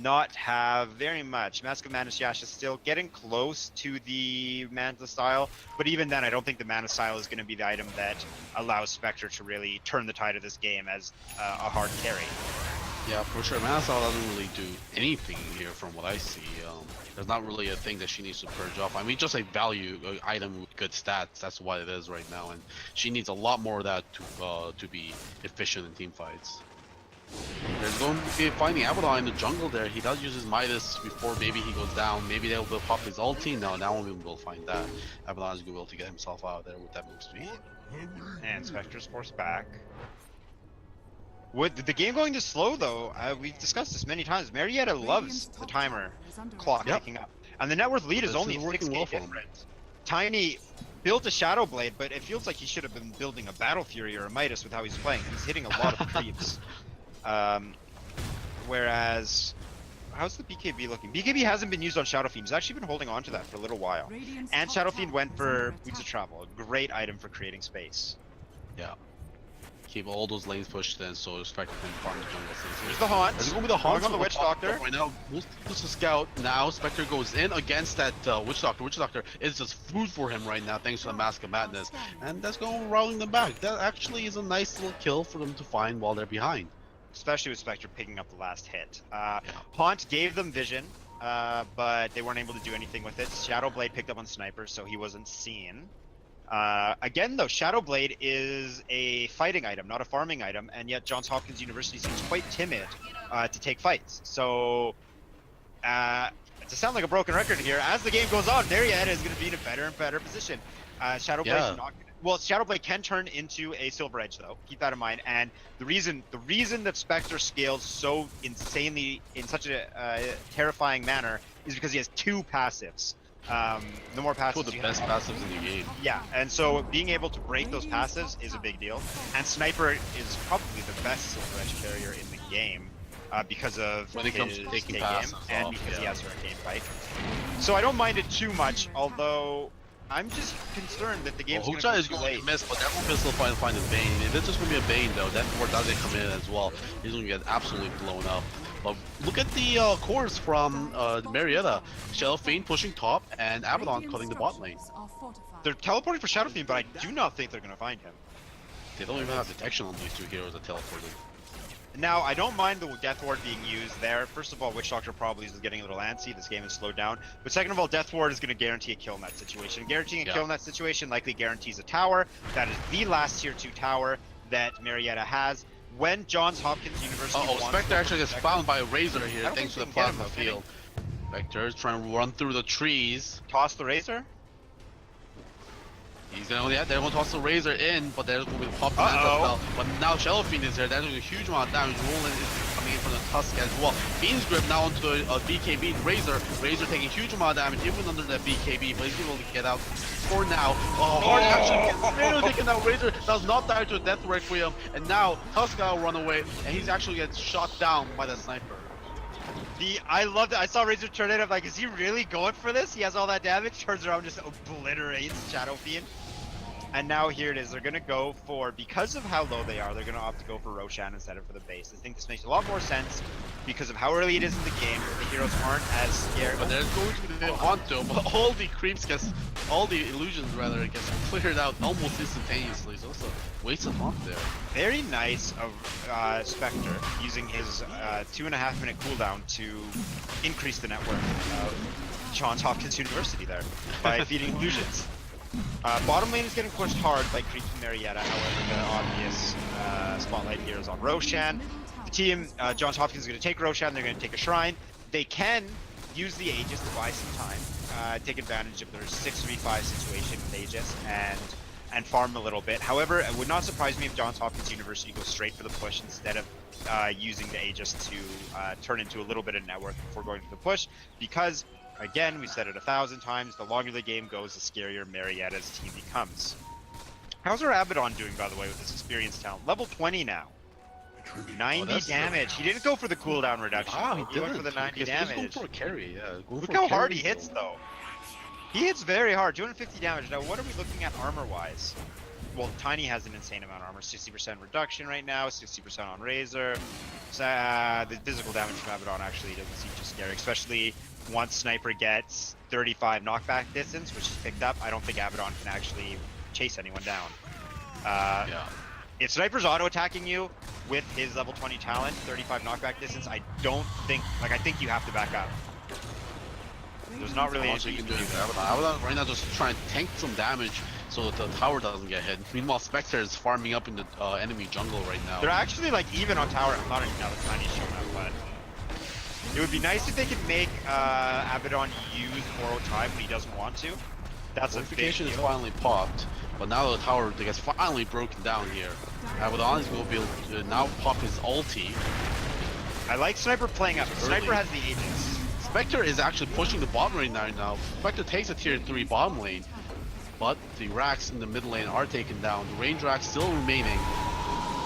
not have very much. Mask of Madness Yash is still getting close to the Manta style, but even then, I don't think the Mana style is going to be the item that allows Spectre to really turn the tide of this game as a hard carry. Yeah, for sure. Mana style doesn't really do anything here from what I see. There's not really a thing that she needs to purge off. I mean, just a value item with good stats. That's what it is right now, and she needs a lot more of that to be efficient in team fights. There's going to be finding Abaddon in the jungle there. He does use his Midas before maybe he goes down. Maybe they'll pop his ulti. No, now we will find that. Abaddon is going to be able to get himself out of there with that move speed. And Spectre's forced back. With the game going to slow though, we've discussed this many times. Marietta loves the timer clock ticking up. And the net worth lead is only 6k difference. Tiny built a Shadow Blade, but it feels like he should have been building a Battle Fury or a Midas with how he's playing. He's hitting a lot of creeps. Whereas, how's the BKB looking? BKB hasn't been used on Shadow Fiend. He's actually been holding on to that for a little while. And Shadow Fiend went for Boots of Travel, a great item for creating space. Yeah. Keep all those lanes pushed in, so Spectre can farm the jungle. There's the Haunt. There's going to be the Haunt on the Witch Doctor. Right now, this is Scout. Now Spectre goes in against that Witch Doctor. Witch Doctor is just food for him right now, thanks to the Mask of Madness. And that's going rolling them back. That actually is a nice little kill for them to find while they're behind. Especially with Spectre picking up the last hit. Haunt gave them vision, but they weren't able to do anything with it. Shadow Blade picked up on Sniper, so he wasn't seen. Again, though, Shadow Blade is a fighting item, not a farming item, and yet Johns Hopkins University seems quite timid to take fights. So, to sound like a broken record here, as the game goes on, Marietta is going to be in a better and better position. Shadow Blade is not. Well, Shadow Blade can turn into a Silver Edge, though. Keep that in mind. And the reason that Spectre scales so insanely in such a terrifying manner is because he has two passives. The more passives, the best passives in the game. Yeah, and so being able to break those passives is a big deal. And Sniper is probably the best Silver Edge carrier in the game because of when it comes to taking passes and off, because he has Hurricane Pike. So I don't mind it too much, although I'm just concerned that the game's going to miss, but that will still find a Bane. If it's just going to be a Bane, though, that Thur doesn't come in as well. He's going to get absolutely blown up. But look at the cores from Marietta. Shadow Fiend pushing top, and Abaddon cutting the bot lane. They're teleporting for Shadow Fiend, but I do not think they're going to find him. They don't even have detection on these two heroes that teleported. Now, I don't mind the Death Ward being used there. First of all, Witch Doctor probably is getting a little antsy. This game is slowed down. But second of all, Death Ward is going to guarantee a kill in that situation. Guaranteeing a kill in that situation likely guarantees a tower. That is the last tier 2 tower that Marietta has. When Johns Hopkins University Spectre actually gets found by a Razor here, thanks to the plasma field. Spectre is trying to run through the trees. Toss the Razor? He's gonna they're gonna toss the Razor in, but there's gonna be the pop spell. But now Shadow Fiend is there. That's a huge amount of damage. Roland is coming in from the Tusk as well. Fiend's grip now onto the BKB. Razor taking a huge amount of damage even under that BKB, but he's able to get out for now. Hard actually gets taken out. Razor does not die to a Death Requiem, and now Tusk will run away, and he's actually gets shot down by the Sniper. I loved it. I saw Razor turn it up. Like, is he really going for this? He has all that damage. Turns around, just obliterates Shadow Fiend. And now here it is. They're going to go for, because of how low they are, they're going to opt to go for Ro16 instead of for the base. I think this makes a lot more sense because of how early it is in the game. The heroes aren't as scared. But there's going to be the haunt though, but all the creeps all the illusions rather gets cleared out almost instantaneously. So it's a wasted haunt there. Very nice of Spectre using his 2.5 minute cooldown to increase the network of Johns Hopkins University there by feeding illusions. Bottom lane is getting pushed hard by creeping Marietta, however the obvious spotlight here is on Roshan. The team, Johns Hopkins is going to take Roshan, they're going to take a shrine. They can use the Aegis to buy some time, take advantage of their 6v5 situation with Aegis and farm a little bit. However, it would not surprise me if Johns Hopkins University goes straight for the push instead of using the Aegis to turn into a little bit of network before going for the push, because again, we said it 1,000 times, the longer the game goes, the scarier Marietta's team becomes. How's our Abaddon doing, by the way, with his experience talent? Level 20 now. 90 damage. He didn't go for the cooldown reduction. Wow, he went for the 90 damage. He's going for a carry, yeah. Look how hard he hits, though. He hits very hard, 250 damage. Now, what are we looking at armor-wise? Well, Tiny has an insane amount of armor, 60% reduction right now, 60% on Razor. The physical damage from Abaddon actually doesn't seem too scary, especially once Sniper gets 35 knockback distance, which is picked up. I don't think Abaddon can actually chase anyone down. If Sniper's auto-attacking you with his level 20 talent, 35 knockback distance, I don't think, I think you have to back up. There's not really anything you can do. Abaddon right now just trying to tank some damage so that the tower doesn't get hit. Meanwhile, Spectre is farming up in the enemy jungle right now. They're actually even on tower. I'm not even now that Tiny's showing up, but it would be nice if they could make Abaddon use borrow time when he doesn't want to. That's a big deal. Is finally popped, but now the tower gets finally broken down here. Abaddon is going to be able to now pop his ulti. I like Sniper playing up. Sniper has the Aegis. Spectre is actually pushing the bottom lane now. Spectre takes a tier 3 bottom lane, but the racks in the mid lane are taken down. The range racks still remaining.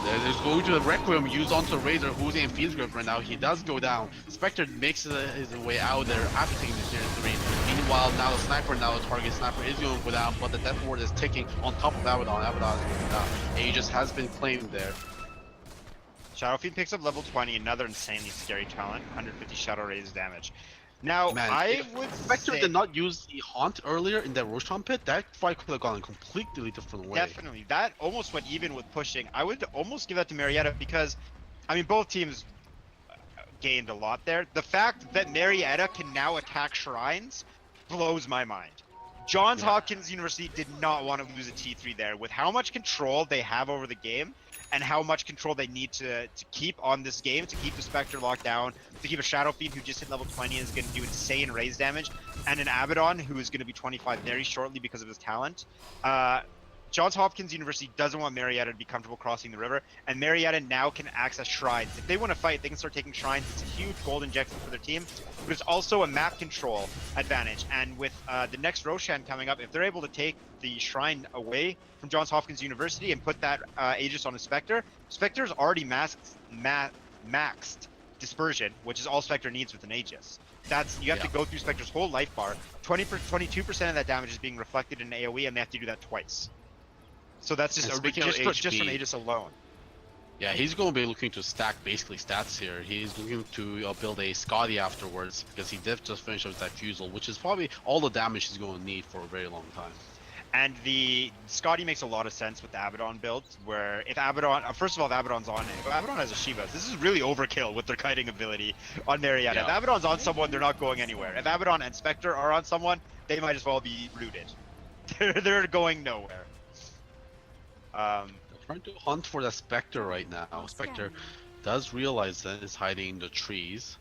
There's going to the Requiem used onto Razor, who's in Fiend's Grip right now. He does go down. Spectre makes his way out there after taking the tier 3. Meanwhile, now the Sniper, the target Sniper is going to go down, but the Death Ward is ticking on top of Abaddon. Abaddon is going down. Aegis has been claimed there. Shadow Fiend picks up level 20, another insanely scary talent, 150 Shadow Raise damage. Now, Man, I would Spectre did not use the Haunt earlier in that Roshan pit, that fight could have gone a completely different way. Definitely. That almost went even with pushing. I would almost give that to Marietta because, I mean, both teams gained a lot there. The fact that Marietta can now attack shrines blows my mind. Johns Hopkins University did not want to lose a T3 there. With how much control they have over the game, and how much control they need to keep on this game, to keep the Spectre locked down, to keep a Shadow Fiend who just hit level 20 and is going to do insane raise damage, and an Abaddon who is going to be 25 very shortly because of his talent. Johns Hopkins University doesn't want Marietta to be comfortable crossing the river, and Marietta now can access shrines. If they want to fight, they can start taking shrines. It's a huge gold injection for their team, but it's also a map control advantage. And with the next Roshan coming up, if they're able to take the shrine away from Johns Hopkins University and put that Aegis on a Spectre, Spectre's already maxed dispersion, which is all Spectre needs with an Aegis. You have to go through Spectre's whole life bar. 22% of that damage is being reflected in AoE, and they have to do that twice. So that's just from Aegis alone. Yeah, he's going to be looking to stack basically stats here. He's looking to build a Scotty afterwards because he did just finish up that Fusel, which is probably all the damage he's going to need for a very long time. And the Scotty makes a lot of sense with the Abaddon build, where if Abaddon, first of all, if Abaddon's on it, if Abaddon has a Shiva, this is really overkill with their kiting ability on Marietta. If Abaddon's on someone, they're not going anywhere. If Abaddon and Spectre are on someone, they might as well be rooted. They're going nowhere. They're trying to hunt for the Spectre right now. Spectre does realize that it's hiding in the trees.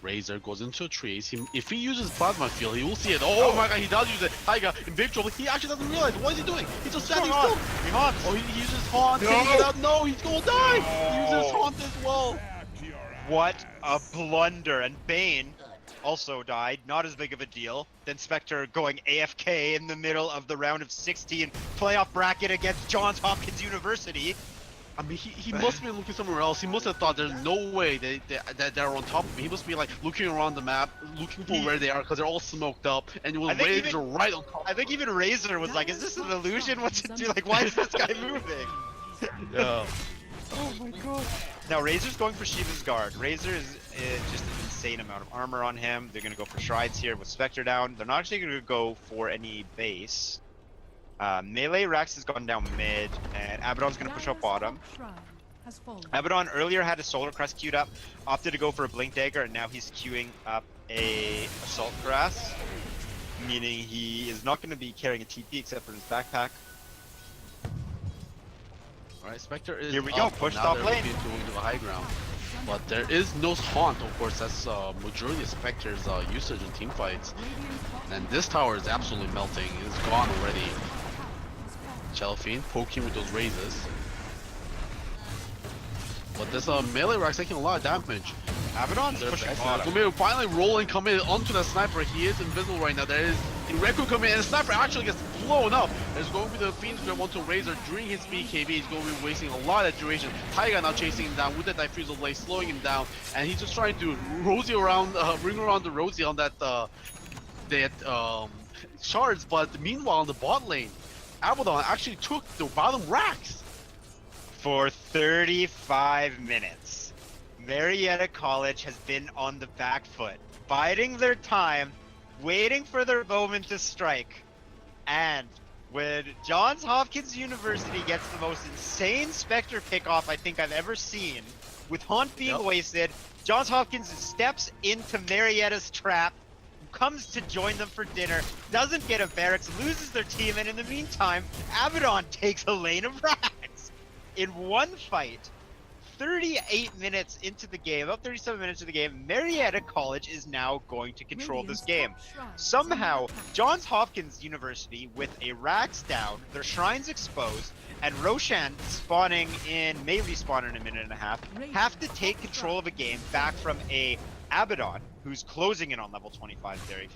Razor goes into trees. If he uses Plasma Field, he will see it. Oh my god, he does use it. Taiga in big trouble. He actually doesn't realize. What is he doing? He's just standing still. He haunts. Oh, he uses Haunt. No, he's gonna die. He uses Haunt as well. What a blunder. And Bane also died. Not as big of a deal. Then Spectre going AFK in the middle of the round of 16 playoff bracket against Johns Hopkins University. I mean, he must be looking somewhere else. He must have thought there's no way that they're on top of me. He must be like looking around the map, looking for where they are, because they're all smoked up, and when Razor right on top. I think even Razor was like, "Is this an illusion? What's it do? Like, why is this guy moving?" Yeah. Oh my god. Now Razor's going for Shiva's guard. Razor is just an insane amount of armor on him. They're gonna go for shrines here with Spectre down. They're not actually gonna go for any base. Melee Rax has gone down mid, and Abaddon's gonna push up bottom. Abaddon earlier had a Solar Crest queued up, opted to go for a Blink Dagger, and now he's queuing up a Assault Cuirass, meaning he is not going to be carrying a TP except for his backpack. Alright, Spectre is here we go, push top lane. Going to a high ground. But there is no haunt, of course, that's majority of Spectre's usage in team fights. And this tower is absolutely melting, it's gone already. Shelfine poking with those raises. But this melee Rax taking a lot of damage. Abaddon's pushing bottom. Finally rolling, coming onto the sniper. He is invisible right now. There is Reku coming in, and the sniper actually gets blown up. There's going to be the Fiend's Grip onto Razor during his BKB. He's going to be wasting a lot of duration. Taiga now chasing him down with the Diffusal Blade, slowing him down, and he's just trying to Rosie around, bring around the Rosie on that shards. But meanwhile, on the bot lane, Abaddon actually took the bottom racks. For 35 minutes, Marietta College has been on the back foot, biding their time, waiting for their moment to strike. And when Johns Hopkins University gets the most insane Spectre pickoff I think I've ever seen, with Haunt being wasted, Johns Hopkins steps into Marietta's trap, comes to join them for dinner, doesn't get a barracks, loses their team, and in the meantime, Abaddon takes a lane of racks. In one fight, 38 minutes into the game, about 37 minutes into the game, Marietta College is now going to control this game. Somehow, Johns Hopkins University, with a Rax down, their shrines exposed, and Ro16 spawning in, may respawn in a minute and a half, have to take control of a game back from a Abaddon, who's closing in on level 25 very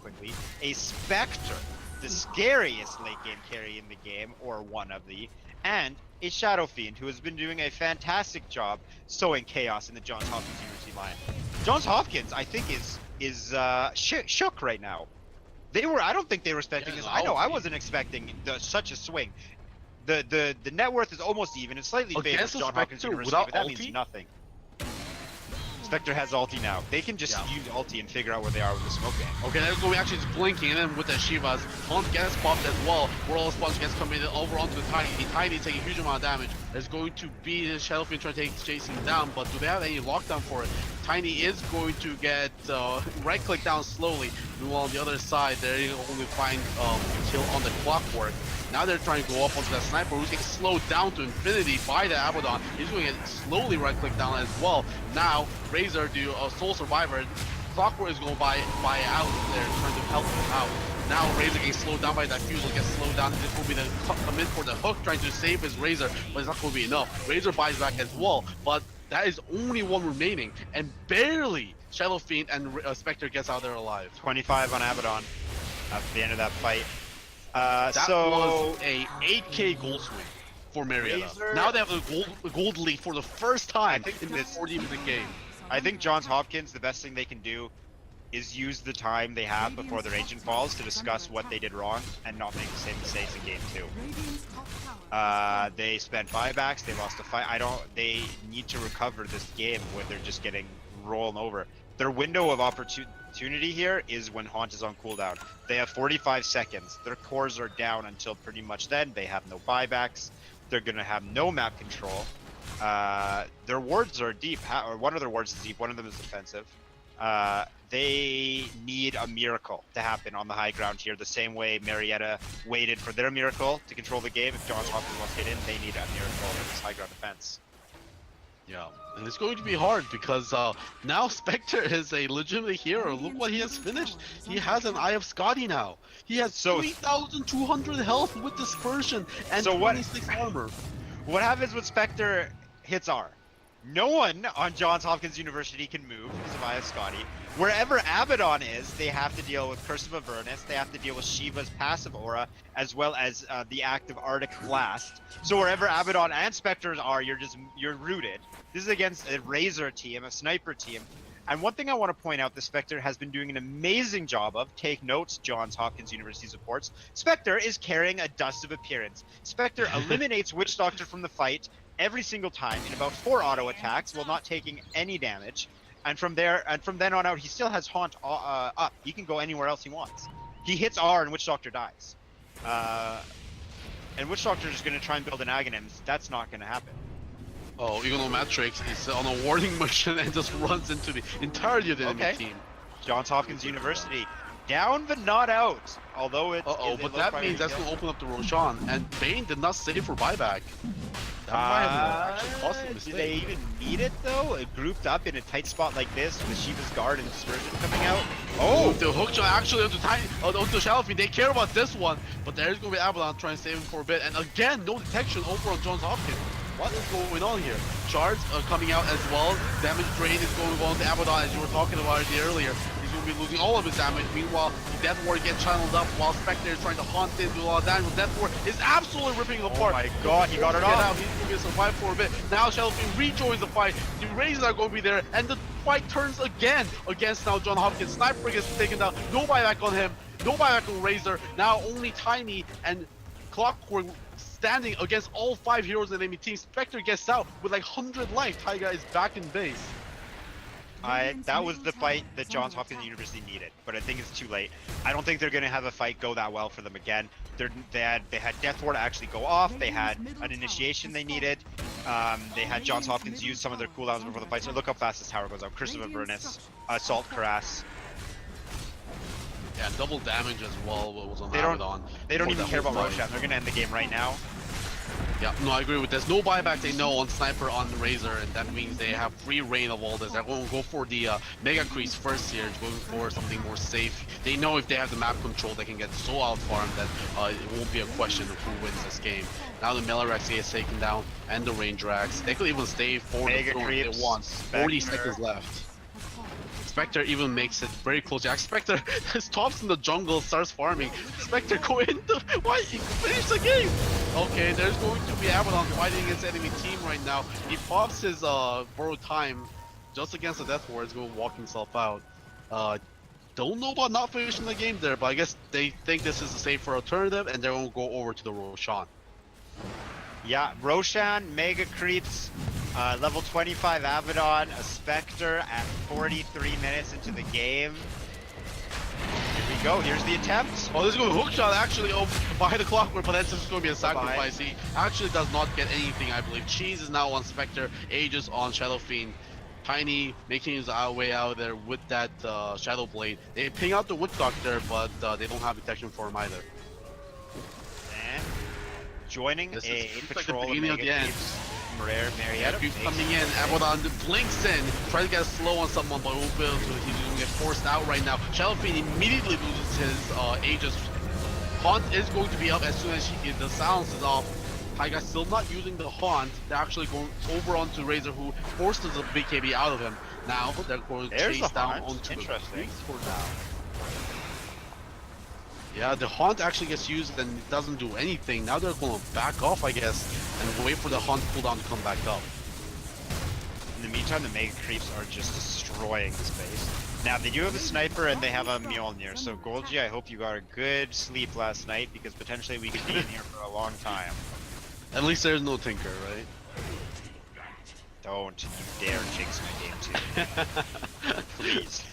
quickly, a Spectre, the scariest late game carry in the game, or one of the, and a Shadow Fiend, who has been doing a fantastic job sowing chaos in the Johns Hopkins University line. Johns Hopkins, I think, is shook right now. I don't think they were expecting this. I know I wasn't expecting such a swing. The net worth is almost even. It's slightly favors Johns Hopkins University, but that means nothing. Spectre has ulti now. They can just use ulti and figure out where they are with the smoke game. Okay, there we go. We actually just blinking, and then with the Shivas, Hunt gets popped as well. Whirl Sponge gets coming over onto the Tiny. Tiny taking a huge amount of damage. There's going to be the Shadow Fiend trying to take chasing down, but do they have any lockdown for it? Tiny is going to get right click down slowly. Meanwhile, on the other side, they only find kill on the Clockwork. Now they're trying to go up onto that sniper, who's getting slowed down to infinity by the Abaddon. He's going to get slowly right click down as well. Now, Razor do a Soul Survivor. Clockwork is going to buy out there, trying to help him out. Now Razor getting slowed down by that Fusel, gets slowed down. This will be the come in for the hook, trying to save his Razor, but it's not going to be enough. Razor buys back as well, but that is only one remaining, and barely Shadow Fiend and Spectre gets out there alive. 25 on Abaddon at the end of that fight. That was a 8k gold swing for Marietta. Razor, now they have a gold lead for the first time in this 40-minute game. I think Johns Hopkins, the best thing they can do is use the time they have before their agent falls to discuss what they did wrong and not make the same mistakes in game 2. They spent buybacks, they lost a fight. They need to recover this game where they're just getting rolling over. Their window of opportunity here is when Haunt is on cooldown. They have 45 seconds. Their cores are down until pretty much then. They have no buybacks. They're going to have no map control. Their wards are deep, or one of their wards is deep, one of them is defensive. They need a miracle to happen on the high ground here, the same way Marietta waited for their miracle to control the game. If Johns Hopkins wants to hit in, they need a miracle in this high ground defense. Yeah, and it's going to be hard because now Spectre is a legitimate hero. Look what he has finished. He has an Eye of Scotty now. He has 3,200 health with Dispersion and 26 armor. What happens when Spectre hits R? No one on Johns Hopkins University can move because of Eye of Scotty. Wherever Abaddon is, they have to deal with Curse of Avernus, they have to deal with Shiva's passive aura, as well as the active Arctic Blast. So wherever Abaddon and Spectres are, you're rooted. This is against a Razor team, a Sniper team. And one thing I want to point out, the Spectre has been doing an amazing job of, take notes, Johns Hopkins University supports, Spectre is carrying a dust of appearance. Spectre eliminates Witch Doctor from the fight every single time in about 4 auto attacks while not taking any damage. And from then on out, he still has Haunt up. He can go anywhere else he wants. He hits R and Witch Doctor dies. And Witch Doctor is going to try and build an Aghanim. That's not going to happen. Oh, Matrix is on a warning mission and just runs into the entirety of the enemy team. Johns Hopkins University. Down but not out. Although it's... but that means that's going to open up the Roshan. And Bane did not save for buyback. That might have actually cost a mistake. Do they even need it though? Grouped up in a tight spot like this with Shiva's Guard and Dispersion coming out. Oh, the hook shot actually onto Shadowfiend. They care about this one, but there's going to be Abaddon trying to save him for a bit. And again, no detection over on Johns Hopkins. What is going on here? Shards are coming out as well. Damage drain is going on to Abaddon, as you were talking about it earlier. He's going to be losing all of his damage. Meanwhile, the Death Ward gets channeled up while Spectre is trying to haunt in, do a lot of damage. Death Ward is absolutely ripping him apart. Oh my god, he got it off. He's going to survive for a bit. Now Shadowfiend rejoins the fight. The Razors are going to be there, and the fight turns again against now John Hopkins. Sniper gets taken down. No buyback on him. No buyback on Razor. Now only Tiny and Clockwork standing against all 5 heroes in the enemy team. Spectre gets out with like 100 life. Taiga is back in base. That was the fight that Johns Hopkins University needed, but I think it's too late. I don't think they're going to have a fight go that well for them again. They had Death Ward actually go off. They had an initiation they needed. They had Johns Hopkins use some of their cooldowns before the fight. So look how fast this tower goes out. Curse of Avernus, Assault Cuirass. Yeah, double damage as well. What was on Abaddon. They don't even care about Roshan. They're going to end the game right now. Yeah, no, I agree with this. No buyback, they know, on Sniper on the Razor, and that means they have free reign of all this. They're going to go for the Mega Crease first here, going for something more safe. They know if they have the map control, they can get so out-farmed that it won't be a question of who wins this game. Now the Melirex gets taken down, and the Ranger Axe. They could even stay for the throne if they want. 40 seconds left. Spectre even makes it very close. Jack Spectre stops in the jungle, starts farming. Spectre go into... Why? He finished the game! Okay, there's going to be Abaddon fighting against enemy team right now. He pops his borrowed time just against the Death Ward. He's going to walk himself out. Don't know about not finishing the game there, but I guess they think this is a safer alternative, and they're going to go over to the Roshan. Yeah, Roshan, Mega Creeps, level 25 Abaddon, a Spectre at 43 minutes into the game. Here we go, here's the attempt. Oh, this is going to hookshot actually by the Clockwork, but that's just going to be a sacrifice. He actually does not get anything, I believe. Cheese is now on Spectre, Aegis on Shadowfiend. Tiny making his way out of there with that Shadow Blade. They ping out the Witch Doctor, but they don't have detection for him either. And joining this a patrol like the beginning of the end. Marietta coming in, Abaddon blinks in, tries to get a slow on someone, but he's going to get forced out right now. Shadowfiend immediately loses his Aegis. Haunt is going to be up as soon as the silence is off. Taiga still not using the Haunt. They're actually going over onto Razor, who forces the BKB out of him. Now they're going to chase down onto the Greeks for now. Yeah, the Haunt actually gets used and it doesn't do anything. Now they're going to back off, I guess, and wait for the Haunt cooldown to come back up. In the meantime, the Mega Creeps are just destroying the space. Now, they do have a Sniper and they have a Mjolnir, so Golgi, I hope you got a good sleep last night, because potentially we could be in here for a long time. At least there's no Tinker, right? Don't you dare jinx my game too. Please.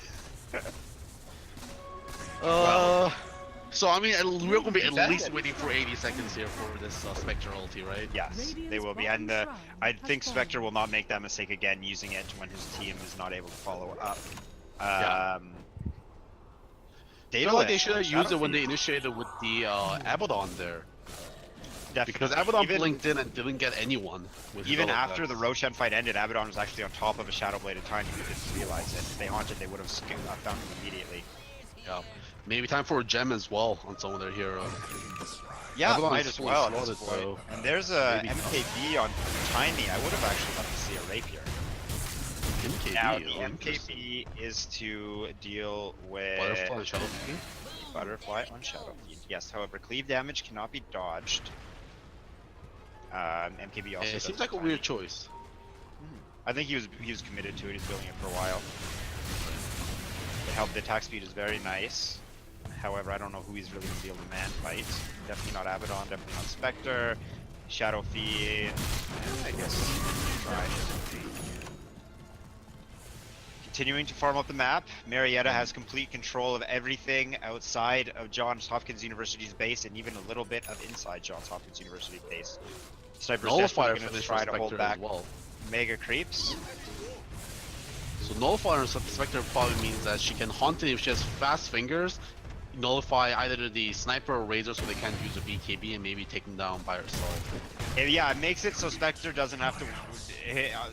So I mean, we're going to be at least waiting for 80 seconds here for this Spectre ulti, right? Yes, they will be, and I think Spectre will not make that mistake again, using it when his team is not able to follow up. I feel like they should have used it when they initiated with the Abaddon there. Definitely. Because Abaddon blinked in and didn't get anyone. Even after the Roshan fight ended, Abaddon was actually on top of a Shadow Blade at time. You didn't realize it. If they haunted, they would have found him immediately. Yeah. Maybe time for a gem as well on some of their heroes. Yeah, might as well. And there's a MKB on Tiny. I would have actually loved to see a Rapier. BKB. Now the Oh, interesting. MKB is to deal with Butterfly and Shadow Fiend. Butterfly on Shadow Fiend. Yes, however, cleave damage cannot be dodged. MKB also. It does seems like a tiny. weird choice. I think he was committed to it. He's building it for a while. The attack speed is very nice. However, I don't know who he's really going to be able to man fight. Definitely not Abaddon. Definitely not Spectre. Shadow Fiend. I guess try. Continuing to farm up the map, Marietta has complete control of everything outside of Johns Hopkins University's base and even a little bit of inside Johns Hopkins University base. Sniper's Nullifier definitely going to finish try for to hold Spectre back as well. mega creeps. So Nullifier on Spectre probably means that she can haunt it if she has fast fingers, nullify either the sniper or razor so they can't use a BKB and maybe take them down by herself. Yeah, it makes it so Spectre doesn't have to.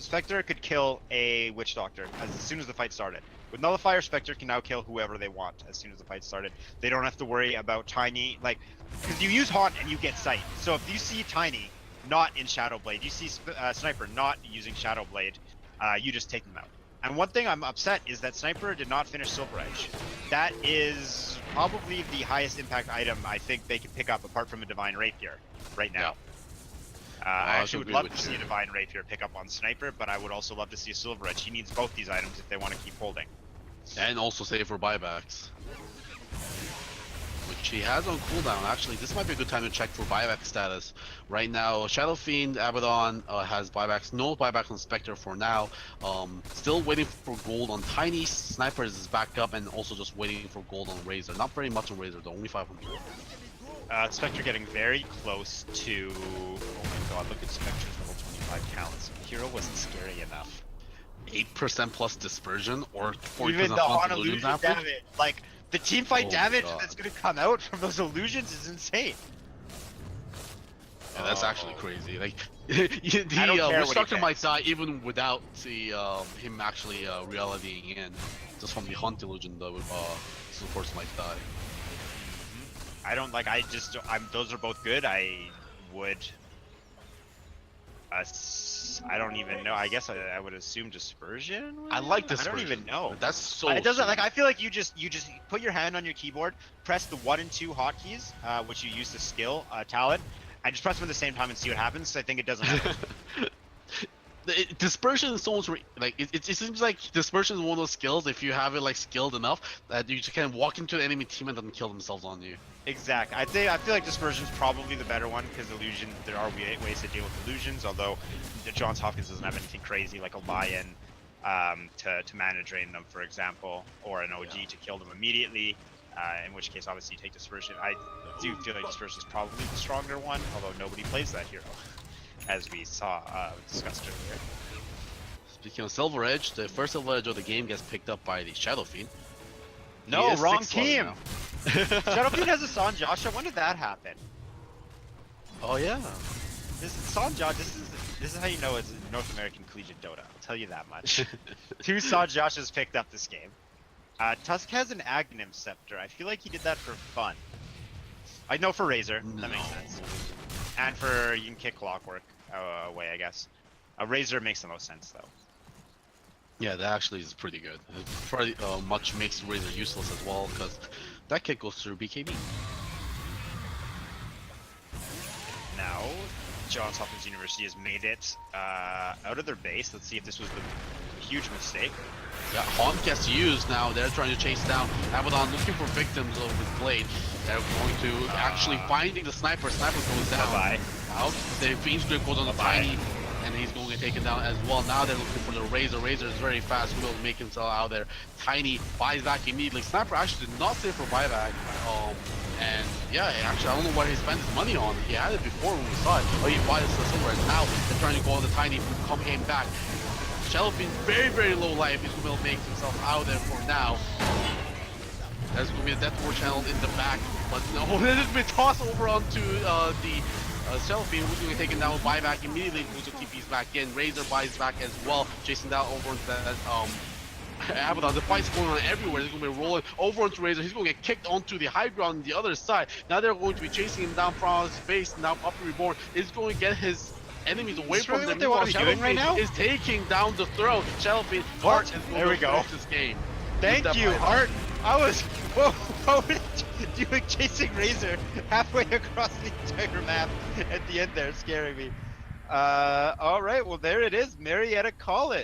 Spectre could kill a Witch Doctor as soon as the fight started. With Nullifier, Spectre can now kill whoever they want as soon as the fight started. They don't have to worry about Tiny, like, because you use Haunt and you get Sight. So if you see Tiny not in Shadow Blade, you see Sniper not using Shadow Blade, you just take them out. And one thing I'm upset is that Sniper did not finish Silver Edge. That is probably the highest impact item I think they can pick up apart from a Divine Rapier right now. I actually would love to see a Divine Rapier pick up on Sniper, but I would also love to see a Silver Edge. He needs both these items if they want to keep holding. And also save for buybacks. Which he has on cooldown. Actually, this might be a good time to check for buyback status. Right now, Shadow Fiend, Abaddon has buybacks. No buybacks on Spectre for now. Still waiting for gold on Tiny. Sniper is back up and also just waiting for gold on Razor. Not very much on Razor though, only 500. Spectre getting very close to... Oh my god, look at Spectre's level 25 counts. Hero wasn't scary enough. 8% plus dispersion or 40% Even the on illusion damage. Like, the team fight damage God. that's going to come out from those illusions is insane. Yeah, that's actually crazy. Like, the Witch Doctor might die even without the him actually realitying in. Just from the Hunt illusion, though, supports might die. I don't like. Those are both good. I would. I don't even know. I guess I would assume Dispersion. I like Dispersion. I don't even know. That's so. It doesn't like. I feel like you just put your hand on your keyboard, press the 1 and 2 hotkeys, which you use to skill talent, and just press them at the same time and see what happens. I think it doesn't happen. Dispersion is so like it seems like Dispersion is one of those skills. If you have it like skilled enough, that you just can walk into the enemy team and then kill themselves on you. Exactly. I feel like Dispersion is probably the better one because illusion. There are ways to deal with illusions. Although Johns Hopkins doesn't have anything crazy like a Lion to mana drain them, for example, or an OG to kill them immediately. In which case, obviously, you take Dispersion. I do feel like Dispersion is probably the stronger one, although nobody plays that hero, as we saw discussed earlier. Speaking of Silver Edge, the first Silver Edge of the game gets picked up by the Shadow Fiend. No, wrong team. Shadow Fiend has a Sanjasha. When did that happen? Oh yeah. This is Sanjasha. This is how you know it's North American Collegiate Dota. I'll tell you that much. 2 Sanjashas picked up this game. Tusk has an Aghanim Scepter. I feel like he did that for fun. I know for Razor. No. That makes sense. And for you can kick Clockwork away, I guess. Razor makes the most sense though. Yeah, that actually is pretty good. It probably much makes Razor useless as well because that kick goes through BKB. Now, Johns Hopkins University has made it out of their base. Let's see if this was the huge mistake. Yeah, Haunt gets used now. They're trying to chase down Abaddon, looking for victims of his blade. They're going to actually finding the sniper. Sniper goes down. Bye-bye. Now the Fiend's Grip goes on the Tiny, and he's going to take it down as well. Now they're looking for the Razor. Razor is very fast. Will make himself out there. Tiny buys back immediately. Sniper actually did not save for buyback. And yeah, actually I don't know what he spent his money on. He had it before when we saw it. Oh, he buys the Silver, and now they're trying to go on the Tiny. Came back. Shadow Fiend very low life. He's going to make himself out there for now. There's going to be a Death War channel in the back, but no, it has been tossed over onto the Shadow Fiend, who's going to take it down with buyback immediately. Goes to TP's back in. Razor buys back as well, chasing down over into that Abaddon. The fight's going on everywhere. He's going to be rolling over onto Razor. He's going to get kicked onto the high ground on the other side. Now they're going to be chasing him down from his base. Now Puppy Reborn is going to get his enemies away Is this from really them. what they want to be doing right now? Is taking down the Thur. Shellfish Hart is There we go. this game. Thank Use that you, bite. Hart. I was doing chasing Razor halfway across the entire map at the end there, scaring me. All right, well there it is. Marietta, call it.